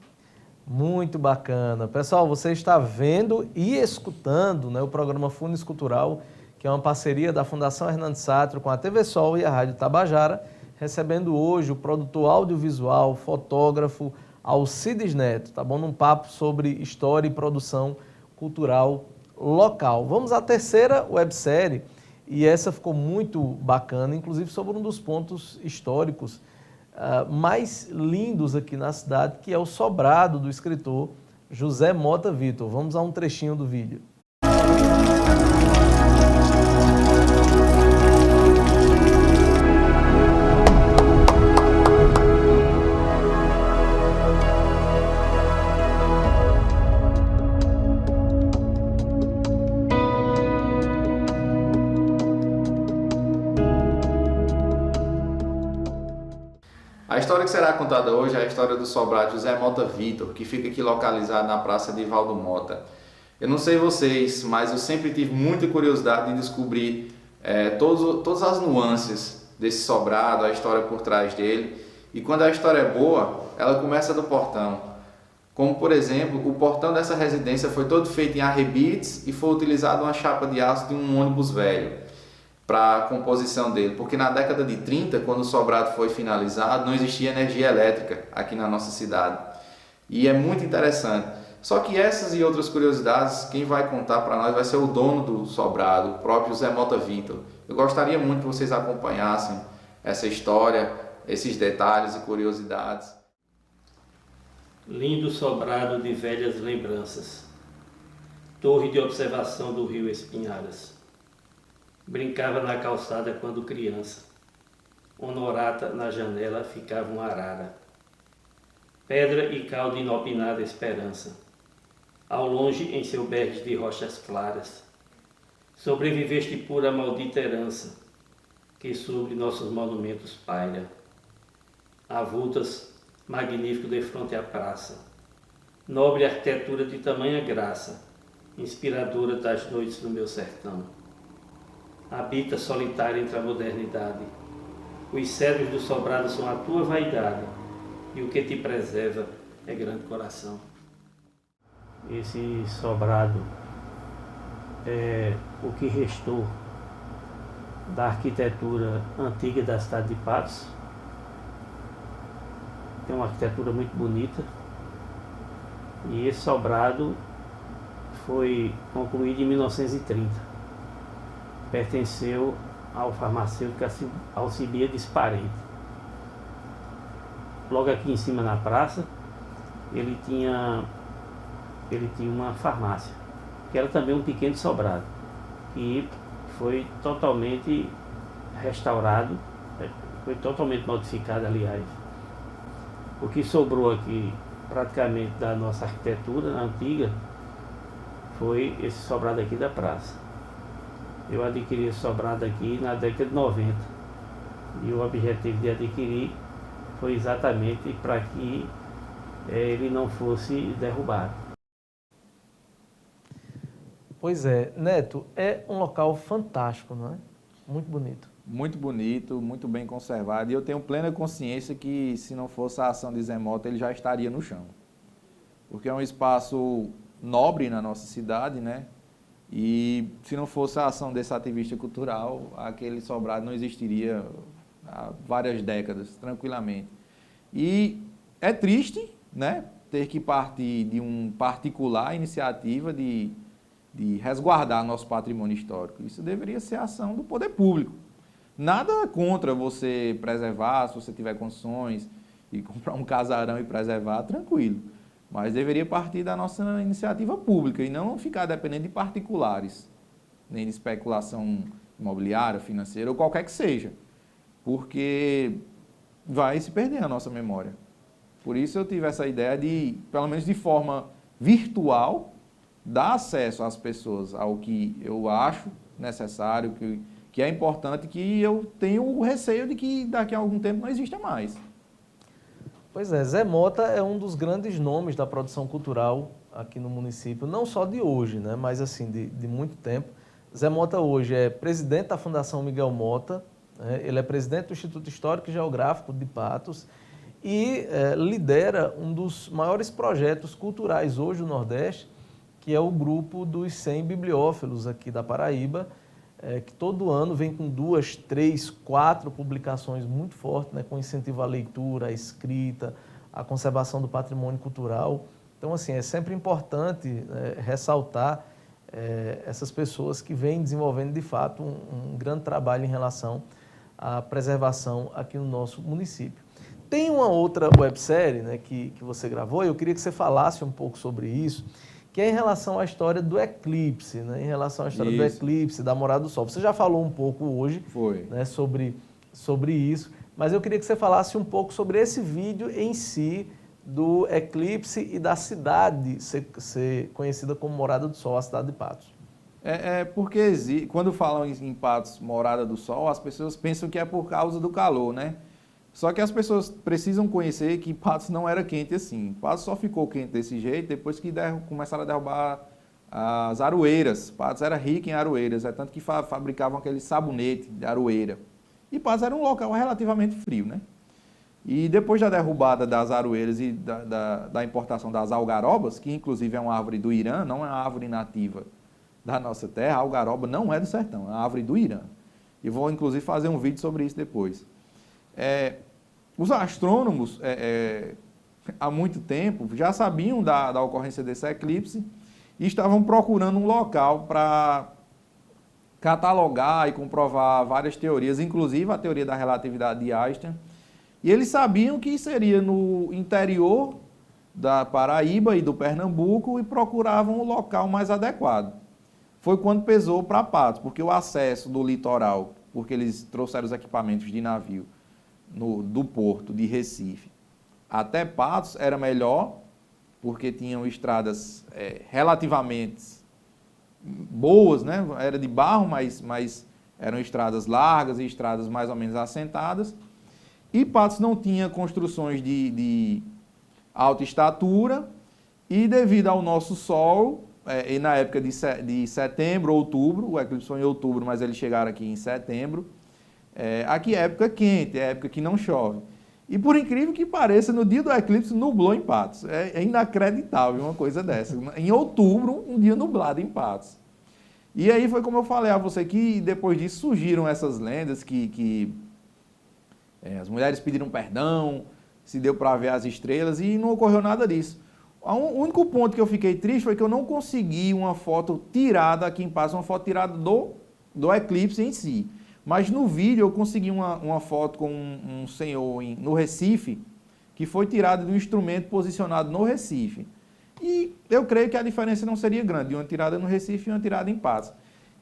Speaker 5: Muito bacana. Pessoal, você está vendo e escutando, né, o programa Funis Cultural, que é uma parceria da Fundação Hernandes Sátiro com a TV Sol e a Rádio Tabajara, recebendo hoje o produtor audiovisual, fotógrafo Alcides Neto, tá bom? Num papo sobre história e produção cultural local. Vamos à terceira websérie, e essa ficou muito bacana, inclusive sobre um dos pontos históricos mais lindos aqui na cidade, que é o sobrado do escritor José Mota Vitor. Vamos a um trechinho do vídeo.
Speaker 7: A história que será contada hoje é a história do sobrado José Mota Vitor, que fica aqui localizado na Praça de Valdo Mota. Eu não sei vocês, mas eu sempre tive muita curiosidade de descobrir todas as nuances desse sobrado, a história por trás dele. E quando a história é boa, ela começa do portão. Como, por exemplo, o portão dessa residência foi todo feito em arrebites e foi utilizado uma chapa de aço de um ônibus velho para a composição dele, porque na década de 30, quando o sobrado foi finalizado, não existia energia elétrica aqui na nossa cidade. E é muito interessante. Só que essas e outras curiosidades, quem vai contar para nós vai ser o dono do sobrado, o próprio José Mota Vitor. Eu gostaria muito que vocês acompanhassem essa história, esses detalhes e curiosidades.
Speaker 8: Lindo sobrado de velhas lembranças. Torre de observação do rio Espinharas. Brincava na calçada quando criança. Honorata na janela ficava uma arara. Pedra e caldo inopinada esperança. ao longe em seu berge de rochas claras. Sobreviveste pura maldita herança, que sobre nossos monumentos paira. Avultas, magnífico de fronte à praça, nobre arquitetura de tamanha graça, inspiradora das noites do meu sertão. Habita solitário entre a modernidade, os cedros do sobrado são a tua vaidade, e o que te preserva é grande coração. Esse sobrado é o que restou da arquitetura antiga da cidade de Patos. Tem uma arquitetura muito bonita. E esse sobrado foi concluído em 1930. Pertenceu ao farmacêutico Alcibiades Parente. Logo aqui em cima na praça, ele tinha uma farmácia, que era também um pequeno sobrado, que foi totalmente restaurado, foi totalmente modificado, aliás. O que sobrou aqui, praticamente, da nossa arquitetura antiga, foi esse sobrado aqui da praça. Eu adquiri esse sobrado aqui na década de 90, e o objetivo de adquirir foi exatamente para que ele não fosse derrubado.
Speaker 5: Pois é, Neto, é um local fantástico, não é? Muito bonito.
Speaker 6: Muito bonito, muito bem conservado. E eu tenho plena consciência que, se não fosse a ação de Zé Mota, ele já estaria no chão. Porque é um espaço nobre na nossa cidade, né? E se não fosse a ação desse ativista cultural, aquele sobrado não existiria há várias décadas, tranquilamente. E é triste, né? Ter que partir de um particular iniciativa de resguardar nosso patrimônio histórico. Isso deveria ser a ação do poder público. Nada contra você preservar, se você tiver condições, e comprar um casarão e preservar, tranquilo. Mas deveria partir da nossa iniciativa pública e não ficar dependendo de particulares, nem de especulação imobiliária, financeira ou qualquer que seja. Porque vai se perder a nossa memória. Por isso eu tive essa ideia de, pelo menos de forma virtual, dar acesso às pessoas ao que eu acho necessário, que é importante, que eu tenho o receio de que daqui a algum tempo não exista mais.
Speaker 5: Pois é, Zé Mota é um dos grandes nomes da produção cultural aqui no município, não só de hoje, né, mas assim, de muito tempo. Zé Mota hoje é presidente da Fundação Miguel Mota, né, ele é presidente do Instituto Histórico e Geográfico de Patos e lidera um dos maiores projetos culturais hoje do Nordeste, que é o grupo dos 100 bibliófilos aqui da Paraíba, que todo ano vem com 2, 3, 4 publicações muito fortes, né, com incentivo à leitura, à escrita, à conservação do patrimônio cultural. Então, assim, é sempre importante ressaltar essas pessoas que vêm desenvolvendo, de fato, um grande trabalho em relação à preservação aqui no nosso município. Tem uma outra websérie, né, que você gravou, e eu queria que você falasse um pouco sobre isso, que é em relação à história do eclipse, né? Em relação à história do eclipse, da morada do Sol. Você já falou um pouco hoje, né, sobre isso, mas eu queria que você falasse um pouco sobre esse vídeo em si, do eclipse e da cidade ser conhecida como Morada do Sol, a cidade de Patos.
Speaker 6: Porque quando falam em Patos, Morada do Sol, as pessoas pensam que é por causa do calor, né? Só que as pessoas precisam conhecer que Patos não era quente assim. Patos só ficou quente desse jeito depois que começaram a derrubar as aroeiras. Patos era rico em aroeiras, tanto que fabricavam aquele sabonete de aroeira. E Patos era um local relativamente frio, né? E depois da derrubada das aroeiras e da importação das algarobas, que inclusive é uma árvore do Irã, não é uma árvore nativa da nossa terra, a algaroba não é do sertão, é uma árvore do Irã. E vou inclusive fazer um vídeo sobre isso depois. Os astrônomos, há muito tempo, já sabiam da ocorrência desse eclipse e estavam procurando um local para catalogar e comprovar várias teorias, inclusive a teoria da relatividade de Einstein. E eles sabiam que seria no interior da Paraíba e do Pernambuco e procuravam o local mais adequado. Foi quando pesou para Patos, porque o acesso do litoral, porque eles trouxeram os equipamentos de navio, do porto de Recife até Patos era melhor porque tinham estradas relativamente boas, né? Era de barro, mas eram estradas largas e estradas mais ou menos assentadas. E Patos não tinha construções de alta estatura, e devido ao nosso sol, e na época de setembro, outubro, o eclipse foi em outubro, mas eles chegaram aqui em setembro, aqui é época quente, é época que não chove. E por incrível que pareça, no dia do eclipse nublou em Patos. É inacreditável uma coisa dessa. Em outubro, um dia nublado em Patos. E aí foi como eu falei a você, que depois disso surgiram essas lendas que as mulheres pediram perdão, se deu para ver as estrelas, e não ocorreu nada disso. O único ponto que eu fiquei triste foi que eu não consegui uma foto tirada aqui em Patos, uma foto tirada do eclipse em si. Mas no vídeo eu consegui uma foto com um senhor no Recife, que foi tirada de um instrumento posicionado no Recife. E eu creio que a diferença não seria grande, de uma tirada no Recife e uma tirada em Patos.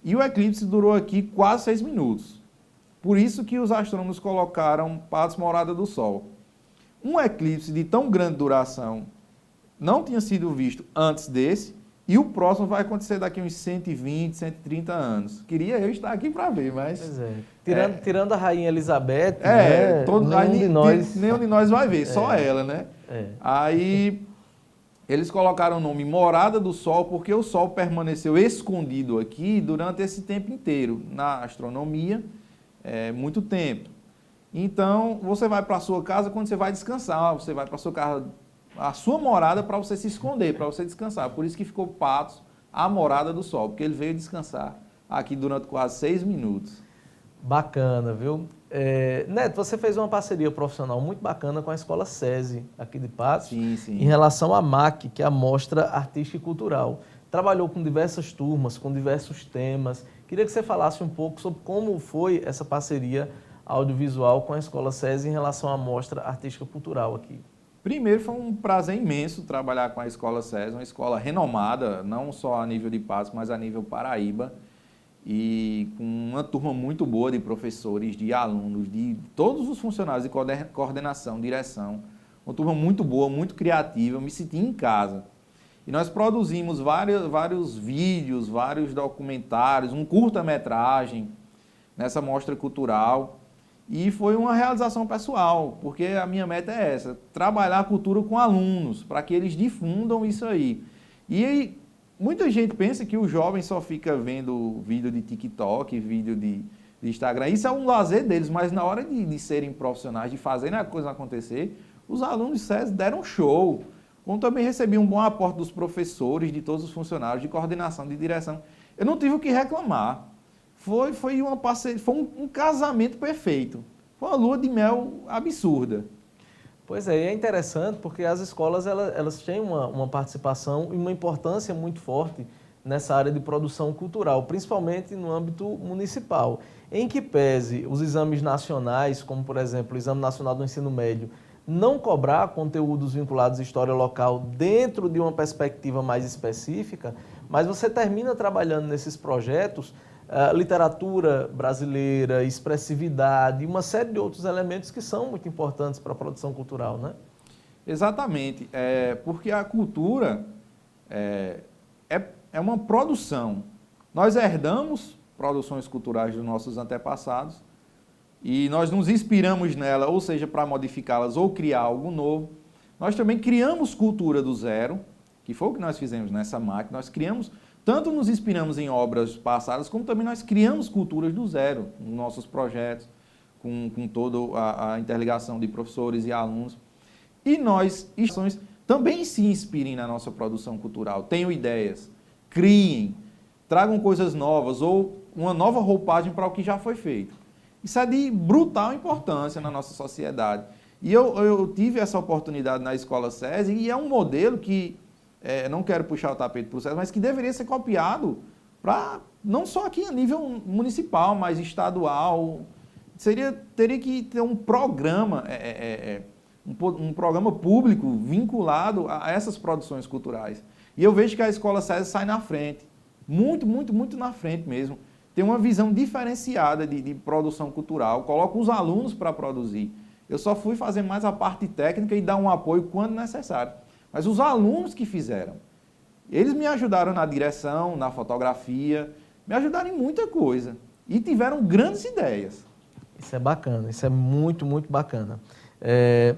Speaker 6: E o eclipse durou aqui quase 6 minutos. Por isso que os astrônomos colocaram Patos Morada do Sol. Um eclipse de tão grande duração não tinha sido visto antes desse, e o próximo vai acontecer daqui uns 120, 130 anos. Queria eu estar aqui para ver, mas...
Speaker 5: Pois é. Tirando a Rainha Elizabeth,
Speaker 6: nenhum de nós vai ver, só ela, né? Aí eles colocaram o nome Morada do Sol, porque o Sol permaneceu escondido aqui durante esse tempo inteiro, na astronomia, muito tempo. Então, você vai para a sua casa quando você vai descansar, você vai para a sua casa, a sua morada, para você se esconder, para você descansar. Por isso que ficou Patos, a Morada do Sol, porque ele veio descansar aqui durante quase 6 minutos.
Speaker 5: Bacana, viu? Neto, você fez uma parceria profissional muito bacana com a Escola SESI, aqui de Patos,
Speaker 6: sim, sim.
Speaker 5: Em relação à MAC, que é a Mostra Artística e Cultural. Trabalhou com diversas turmas, com diversos temas. Queria que você falasse um pouco sobre como foi essa parceria audiovisual com a Escola SESI em relação à Mostra Artística e Cultural aqui.
Speaker 6: Primeiro, foi um prazer imenso trabalhar com a Escola SESI, uma escola renomada, não só a nível de Patos, mas a nível Paraíba, e com uma turma muito boa de professores, de alunos, de todos os funcionários de coordenação, direção. Uma turma muito boa, muito criativa, eu me senti em casa. E nós produzimos vários vídeos, vários documentários, um curta-metragem nessa mostra cultural. E foi uma realização pessoal, porque a minha meta é essa, trabalhar a cultura com alunos, para que eles difundam isso aí. E aí, muita gente pensa que o jovem só fica vendo vídeo de TikTok, vídeo de Instagram. Isso é um lazer deles, mas na hora de serem profissionais, de fazerem a coisa acontecer, os alunos de SESI deram show. Como também recebi um bom aporte dos professores, de todos os funcionários, de coordenação, de direção. Eu não tive o que reclamar. Foi uma parceria, foi um casamento perfeito. Foi uma lua de mel absurda.
Speaker 5: Pois é, e é interessante porque as escolas elas têm uma participação e uma importância muito forte nessa área de produção cultural, principalmente no âmbito municipal. Em que pese os exames nacionais, como por exemplo o Exame Nacional do Ensino Médio, não cobrar conteúdos vinculados à história local dentro de uma perspectiva mais específica, mas você termina trabalhando nesses projetos literatura brasileira, expressividade e uma série de outros elementos que são muito importantes para a produção cultural, né?
Speaker 6: Exatamente, porque a cultura é uma produção. Nós herdamos produções culturais dos nossos antepassados e nós nos inspiramos nela, ou seja, para modificá-las ou criar algo novo. Nós também criamos cultura do zero, que foi o que nós fizemos nessa máquina. Nós criamos, tanto nos inspiramos em obras passadas, como também nós criamos culturas do zero nos nossos projetos, com toda a interligação de professores e alunos. E nós também se inspirem na nossa produção cultural, tenham ideias, criem, tragam coisas novas ou uma nova roupagem para o que já foi feito. Isso é de brutal importância na nossa sociedade. E eu tive essa oportunidade na Escola SESI e é um modelo que, não quero puxar o tapete para o SESI, mas que deveria ser copiado para, não só aqui a nível municipal, mas estadual. Teria que ter um programa, um programa público vinculado a essas produções culturais. E eu vejo que a Escola SESI sai na frente, muito, muito, muito na frente mesmo. Tem uma visão diferenciada de produção cultural, coloca os alunos para produzir. Eu só fui fazer mais a parte técnica e dar um apoio quando necessário. mas os alunos que fizeram. Eles me ajudaram na direção, na fotografia, me ajudaram em muita coisa e tiveram grandes ideias.
Speaker 5: Isso é bacana, isso é muito, muito bacana.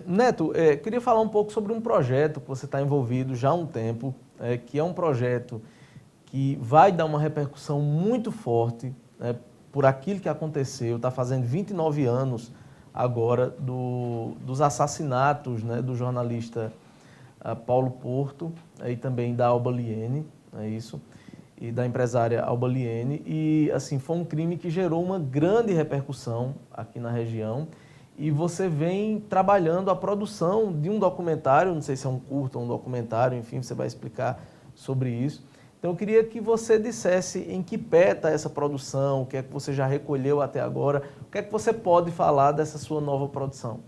Speaker 5: Neto, queria falar um pouco sobre um projeto que você está envolvido já há um tempo, que é um projeto que vai dar uma repercussão muito forte por aquilo que aconteceu, está fazendo 29 anos agora dos assassinatos, né, do jornalista Paulo Porto e também da Alba Liene, é isso, e da empresária Alba Liene, e assim, foi um crime que gerou uma grande repercussão aqui na região, e você vem trabalhando a produção de um documentário, não sei se é um curto ou um documentário, enfim, você vai explicar sobre isso. Então eu queria que você dissesse em que pé está essa produção, o que é que você já recolheu até agora, o que é que você pode falar dessa sua nova produção?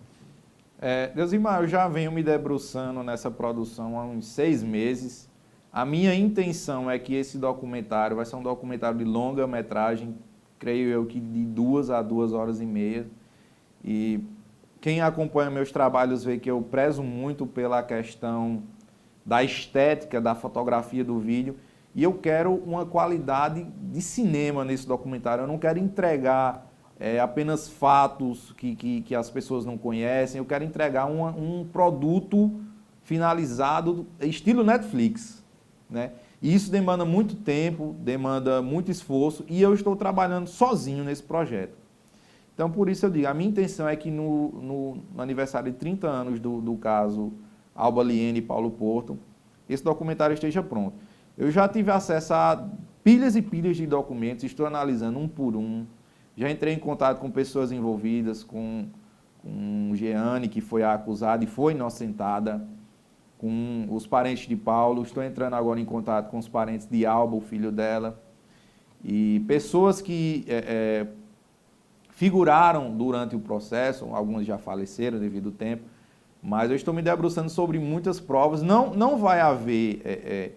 Speaker 6: Deusimar, eu já venho me debruçando nessa produção há uns 6 meses. A minha intenção é que esse documentário vai ser um documentário de longa metragem, creio eu que de 2 a 2 horas e meia. E quem acompanha meus trabalhos vê que eu prezo muito pela questão da estética, da fotografia do vídeo. E eu quero uma qualidade de cinema nesse documentário. Eu não quero entregar apenas fatos que as pessoas não conhecem. Eu quero entregar um produto finalizado, estilo Netflix, né? E isso demanda muito tempo, demanda muito esforço, e eu estou trabalhando sozinho nesse projeto. Então, por isso eu digo, a minha intenção é que no aniversário de 30 anos do caso Alba Liene e Paulo Porto, esse documentário esteja pronto. Eu já tive acesso a pilhas e pilhas de documentos, estou analisando um por um. Já entrei em contato com pessoas envolvidas, com Jeane, que foi a acusada e foi inocentada, com os parentes de Paulo. Estou entrando agora em contato com os parentes de Alba, o filho dela, e pessoas que figuraram durante o processo, algumas já faleceram devido ao tempo, mas eu estou me debruçando sobre muitas provas. Não vai haver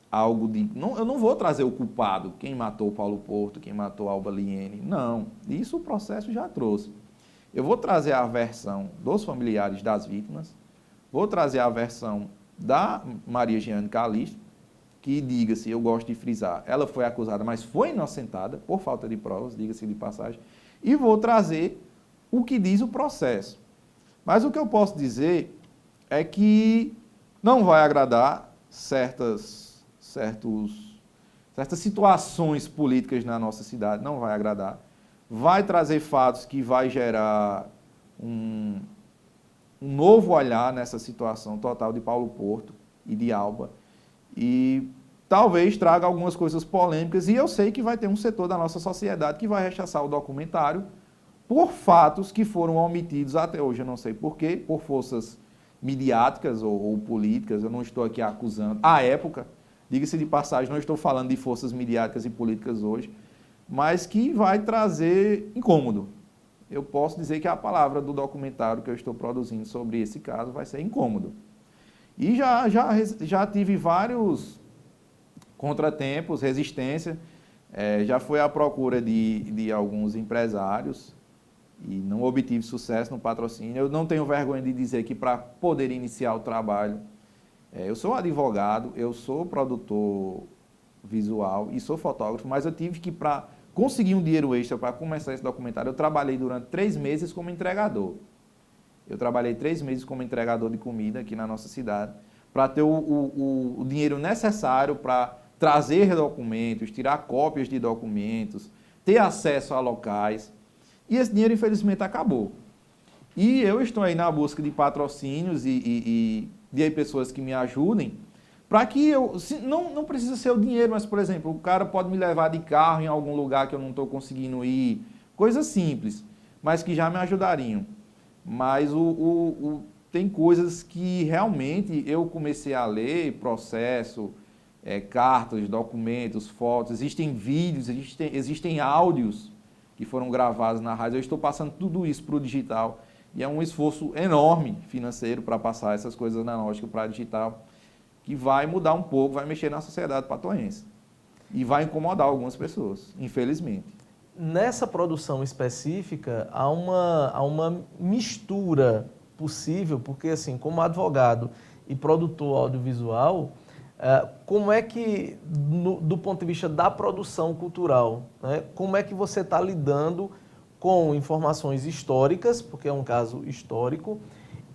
Speaker 6: algo de... eu não vou trazer o culpado, quem matou Paulo Porto, quem matou Alba Liene, não. Isso o processo já trouxe. Eu vou trazer a versão dos familiares das vítimas, vou trazer a versão da Maria Jeane Calixto, que, diga-se, eu gosto de frisar, ela foi acusada, mas foi inocentada por falta de provas, diga-se de passagem, e vou trazer o que diz o processo. Mas o que eu posso dizer é que não vai agradar certas situações políticas na nossa cidade, não vai agradar. Vai trazer fatos que vai gerar um novo olhar nessa situação total de Paulo Porto e de Alba, e talvez traga algumas coisas polêmicas, e eu sei que vai ter um setor da nossa sociedade que vai rechaçar o documentário por fatos que foram omitidos até hoje, eu não sei por quê, por forças midiáticas ou políticas. Eu não estou aqui acusando, à época, diga-se de passagem, não estou falando de forças midiáticas e políticas hoje, mas que vai trazer incômodo. Eu posso dizer que a palavra do documentário que eu estou produzindo sobre esse caso vai ser incômodo. E já tive vários contratempos, resistência, já fui à procura de alguns empresários e não obtive sucesso no patrocínio. Eu não tenho vergonha de dizer que para poder iniciar o trabalho, eu sou advogado, eu sou produtor visual e sou fotógrafo, mas eu tive que, para conseguir um dinheiro extra para começar esse documentário, eu trabalhei durante 3 meses como entregador. Eu trabalhei 3 meses como entregador de comida aqui na nossa cidade, para ter o dinheiro necessário para trazer documentos, tirar cópias de documentos, ter acesso a locais. E esse dinheiro, infelizmente, acabou. E eu estou aí na busca de patrocínios e de pessoas que me ajudem, para que não precisa ser o dinheiro, mas, por exemplo, o cara pode me levar de carro em algum lugar que eu não estou conseguindo ir, coisas simples, mas que já me ajudariam. Mas tem coisas que realmente eu comecei a ler, processo, cartas, documentos, fotos, existem vídeos, existem áudios que foram gravados na rádio. Eu estou passando tudo isso para o digital e é um esforço enorme financeiro para passar essas coisas analógicas para digital, que vai mudar um pouco, vai mexer na sociedade patoense e vai incomodar algumas pessoas, infelizmente.
Speaker 5: Nessa produção específica, há uma mistura possível, porque assim, como advogado e produtor audiovisual, como é que, do ponto de vista da produção cultural, né, como é que você está lidando com informações históricas, porque é um caso histórico,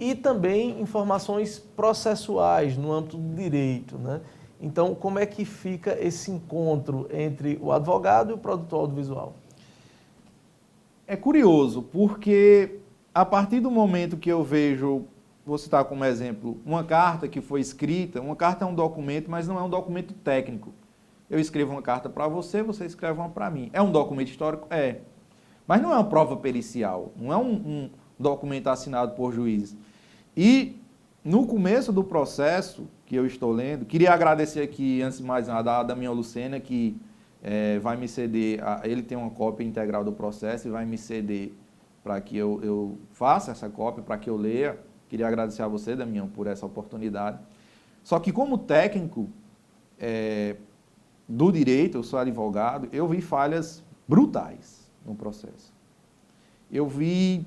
Speaker 5: e também informações processuais no âmbito do direito, né? Então, como é que fica esse encontro entre o advogado e o produtor audiovisual?
Speaker 6: É curioso, porque a partir do momento que eu vejo, vou citar como exemplo, uma carta que foi escrita, uma carta é um documento, mas não é um documento técnico. Eu escrevo uma carta para você, você escreve uma para mim. É um documento histórico? É. Mas não é uma prova pericial, não é um documento assinado por juízes. E no começo do processo que eu estou lendo, queria agradecer aqui, antes de mais nada, a Damião Lucena, que vai me ceder, ele tem uma cópia integral do processo e vai me ceder para que eu faça essa cópia, para que eu leia. Queria agradecer a você, Damião, por essa oportunidade. Só que como técnico do direito, eu sou advogado, eu vi falhas brutais no processo. Eu vi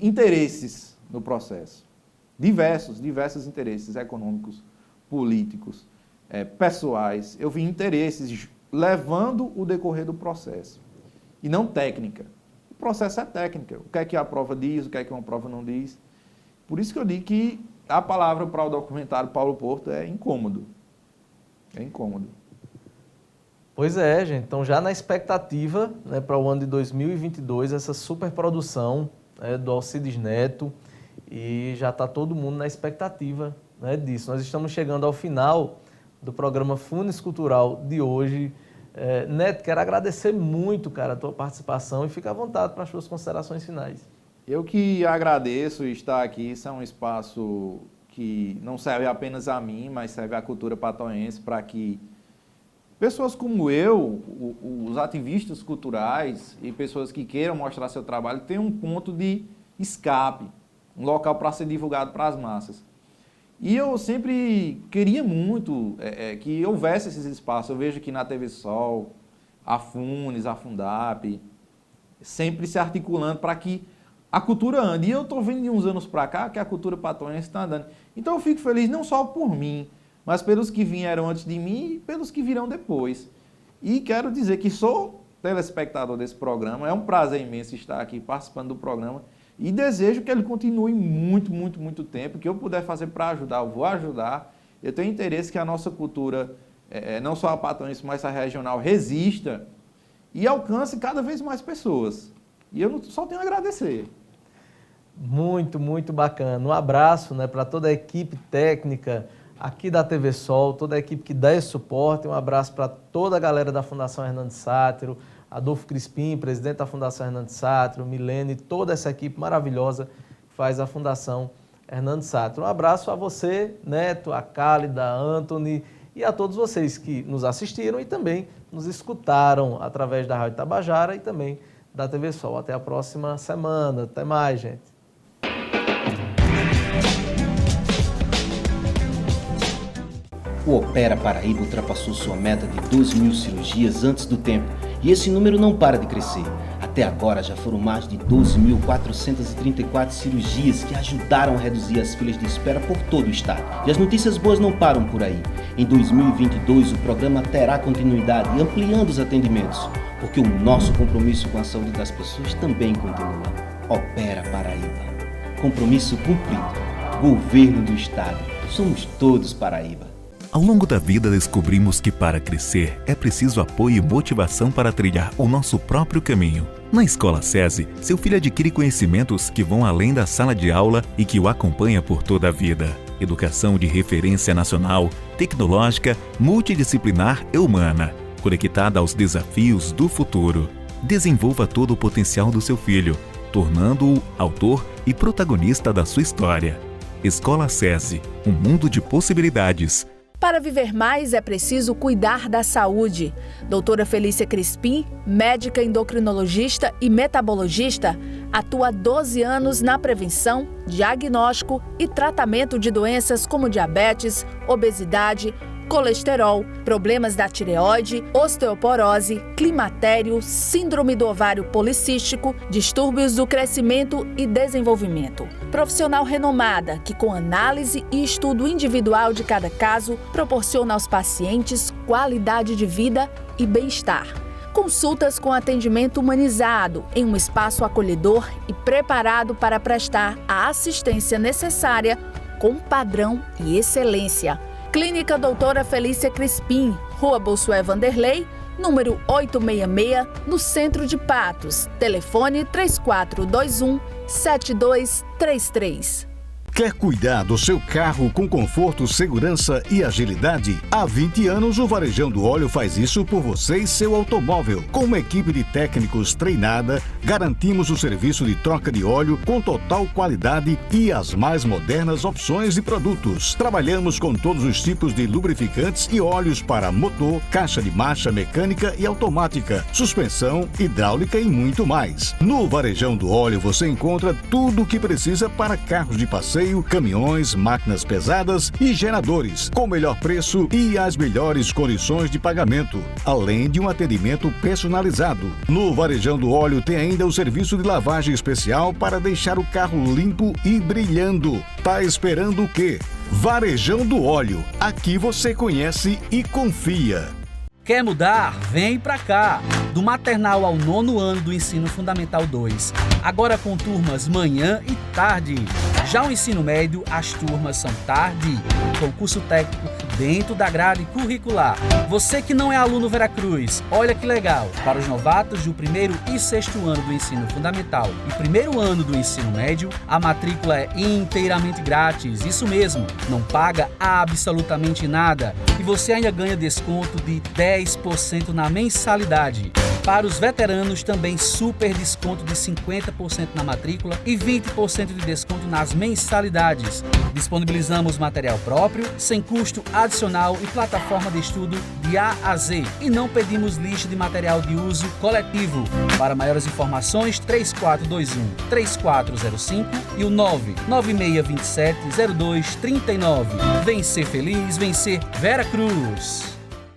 Speaker 6: interesses no processo. Diversos interesses econômicos, políticos, pessoais. Eu vi interesses levando o decorrer do processo. E não técnica. O processo é técnica. O que é que a prova diz, o que é que uma prova não diz. Por isso que eu digo que a palavra para o documentário Paulo Porto é incômodo. É incômodo.
Speaker 5: Pois é, gente. Então, já na expectativa, né, para o ano de 2022, essa superprodução do Alcides Neto, e já está todo mundo na expectativa, né, disso. Nós estamos chegando ao final do programa Funes Cultural de hoje. Neto, quero agradecer muito, cara, a tua participação e fica à vontade para as suas considerações finais.
Speaker 6: Eu que agradeço estar aqui. Isso é um espaço que não serve apenas a mim, mas serve à cultura patoense, para que pessoas como eu, os ativistas culturais e pessoas que queiram mostrar seu trabalho tenham um ponto de escape, um local para ser divulgado para as massas. E eu sempre queria muito que houvesse esses espaços. Eu vejo que na TV Sol, a Funes, a Fundap, sempre se articulando para que a cultura ande. E eu estou vendo de uns anos para cá que a cultura patoense está andando. Então eu fico feliz não só por mim, mas pelos que vieram antes de mim e pelos que virão depois. E quero dizer que sou telespectador desse programa. É um prazer imenso estar aqui participando do programa. E desejo que ele continue muito tempo. Que eu puder fazer para ajudar, eu vou ajudar. Eu tenho interesse que a nossa cultura, não só a patoense, mas a regional, resista e alcance cada vez mais pessoas. E eu só tenho a agradecer.
Speaker 5: Muito bacana. Um abraço, né, para toda a equipe técnica aqui da TV Sol, toda a equipe que dá esse suporte. Um abraço para toda a galera da Fundação Hernando Sátiro, Adolfo Crispim, presidente da Fundação Hernando Sátiro, Milene, toda essa equipe maravilhosa que faz a Fundação Hernando Sátiro. Um abraço a você, Neto, a Cálida, a Anthony e a todos vocês que nos assistiram e também nos escutaram através da Rádio Tabajara e também da TV Sol. Até a próxima semana. Até mais, gente.
Speaker 4: O Opera Paraíba ultrapassou sua meta de 12.000 cirurgias antes do tempo e esse número não para de crescer. Até agora já foram mais de 12.434 cirurgias que ajudaram a reduzir as filas de espera por todo o estado. E as notícias boas não param por aí. Em 2022 o programa terá continuidade ampliando os atendimentos, porque o nosso compromisso com a saúde das pessoas também continua. Opera Paraíba. Compromisso cumprido. Governo do estado. Somos todos Paraíba.
Speaker 9: Ao longo da vida descobrimos que para crescer é preciso apoio e motivação para trilhar o nosso próprio caminho. Na Escola SESI, seu filho adquire conhecimentos que vão além da sala de aula e que o acompanha por toda a vida. Educação de referência nacional, tecnológica, multidisciplinar e humana, conectada aos desafios do futuro. Desenvolva todo o potencial do seu filho, tornando-o autor e protagonista da sua história. Escola SESI, um mundo de possibilidades.
Speaker 10: Para viver mais é preciso cuidar da saúde. Doutora Felícia Crispim, médica endocrinologista e metabologista, atua há 12 anos na prevenção, diagnóstico e tratamento de doenças como diabetes, obesidade, colesterol, problemas da tireoide, osteoporose, climatério, síndrome do ovário policístico, distúrbios do crescimento e desenvolvimento. Profissional renomada que, com análise e estudo individual de cada caso, proporciona aos pacientes qualidade de vida e bem-estar. Consultas com atendimento humanizado em um espaço acolhedor e preparado para prestar a assistência necessária com padrão e excelência. Clínica Doutora Felícia Crispim, Rua Bossuet Vanderlei, número 866, no centro de Patos. Telefone 3421-7233.
Speaker 3: Quer cuidar do seu carro com conforto, segurança e agilidade? Há 20 anos, o Varejão do Óleo faz isso por você e seu automóvel. Com uma equipe de técnicos treinada, garantimos o serviço de troca de óleo com total qualidade e as mais modernas opções de produtos. Trabalhamos com todos os tipos de lubrificantes e óleos para motor, caixa de marcha mecânica e automática, suspensão, hidráulica e muito mais. No Varejão do Óleo você encontra tudo o que precisa para carros de passeio, caminhões, máquinas pesadas e geradores, com o melhor preço e as melhores condições de pagamento, além de um atendimento personalizado. No Varejão do Óleo tem ainda o serviço de lavagem especial para deixar o carro limpo e brilhando. Tá esperando o quê? Varejão do Óleo. Aqui você conhece e confia.
Speaker 11: Quer mudar? Vem pra cá! Do maternal ao 9º ano do Ensino Fundamental 2. Agora com turmas manhã e tarde. Já o ensino médio, as turmas são tarde. Concurso técnico dentro da grade curricular. Você que não é aluno Veracruz, olha que legal! Para os novatos do 1º e 6º ano do ensino fundamental e 1º ano do ensino médio, a matrícula é inteiramente grátis. Isso mesmo, não paga absolutamente nada. E você ainda ganha desconto de 10% na mensalidade. Para os veteranos, também super desconto de 50% na matrícula e 20% de desconto nas mensalidades. Disponibilizamos material próprio, sem custo adicional e plataforma de estudo de A a Z. E não pedimos lista de material de uso coletivo. Para maiores informações, 3421-3405 e o 99627-0239. Vem ser feliz, vem ser Veracruz.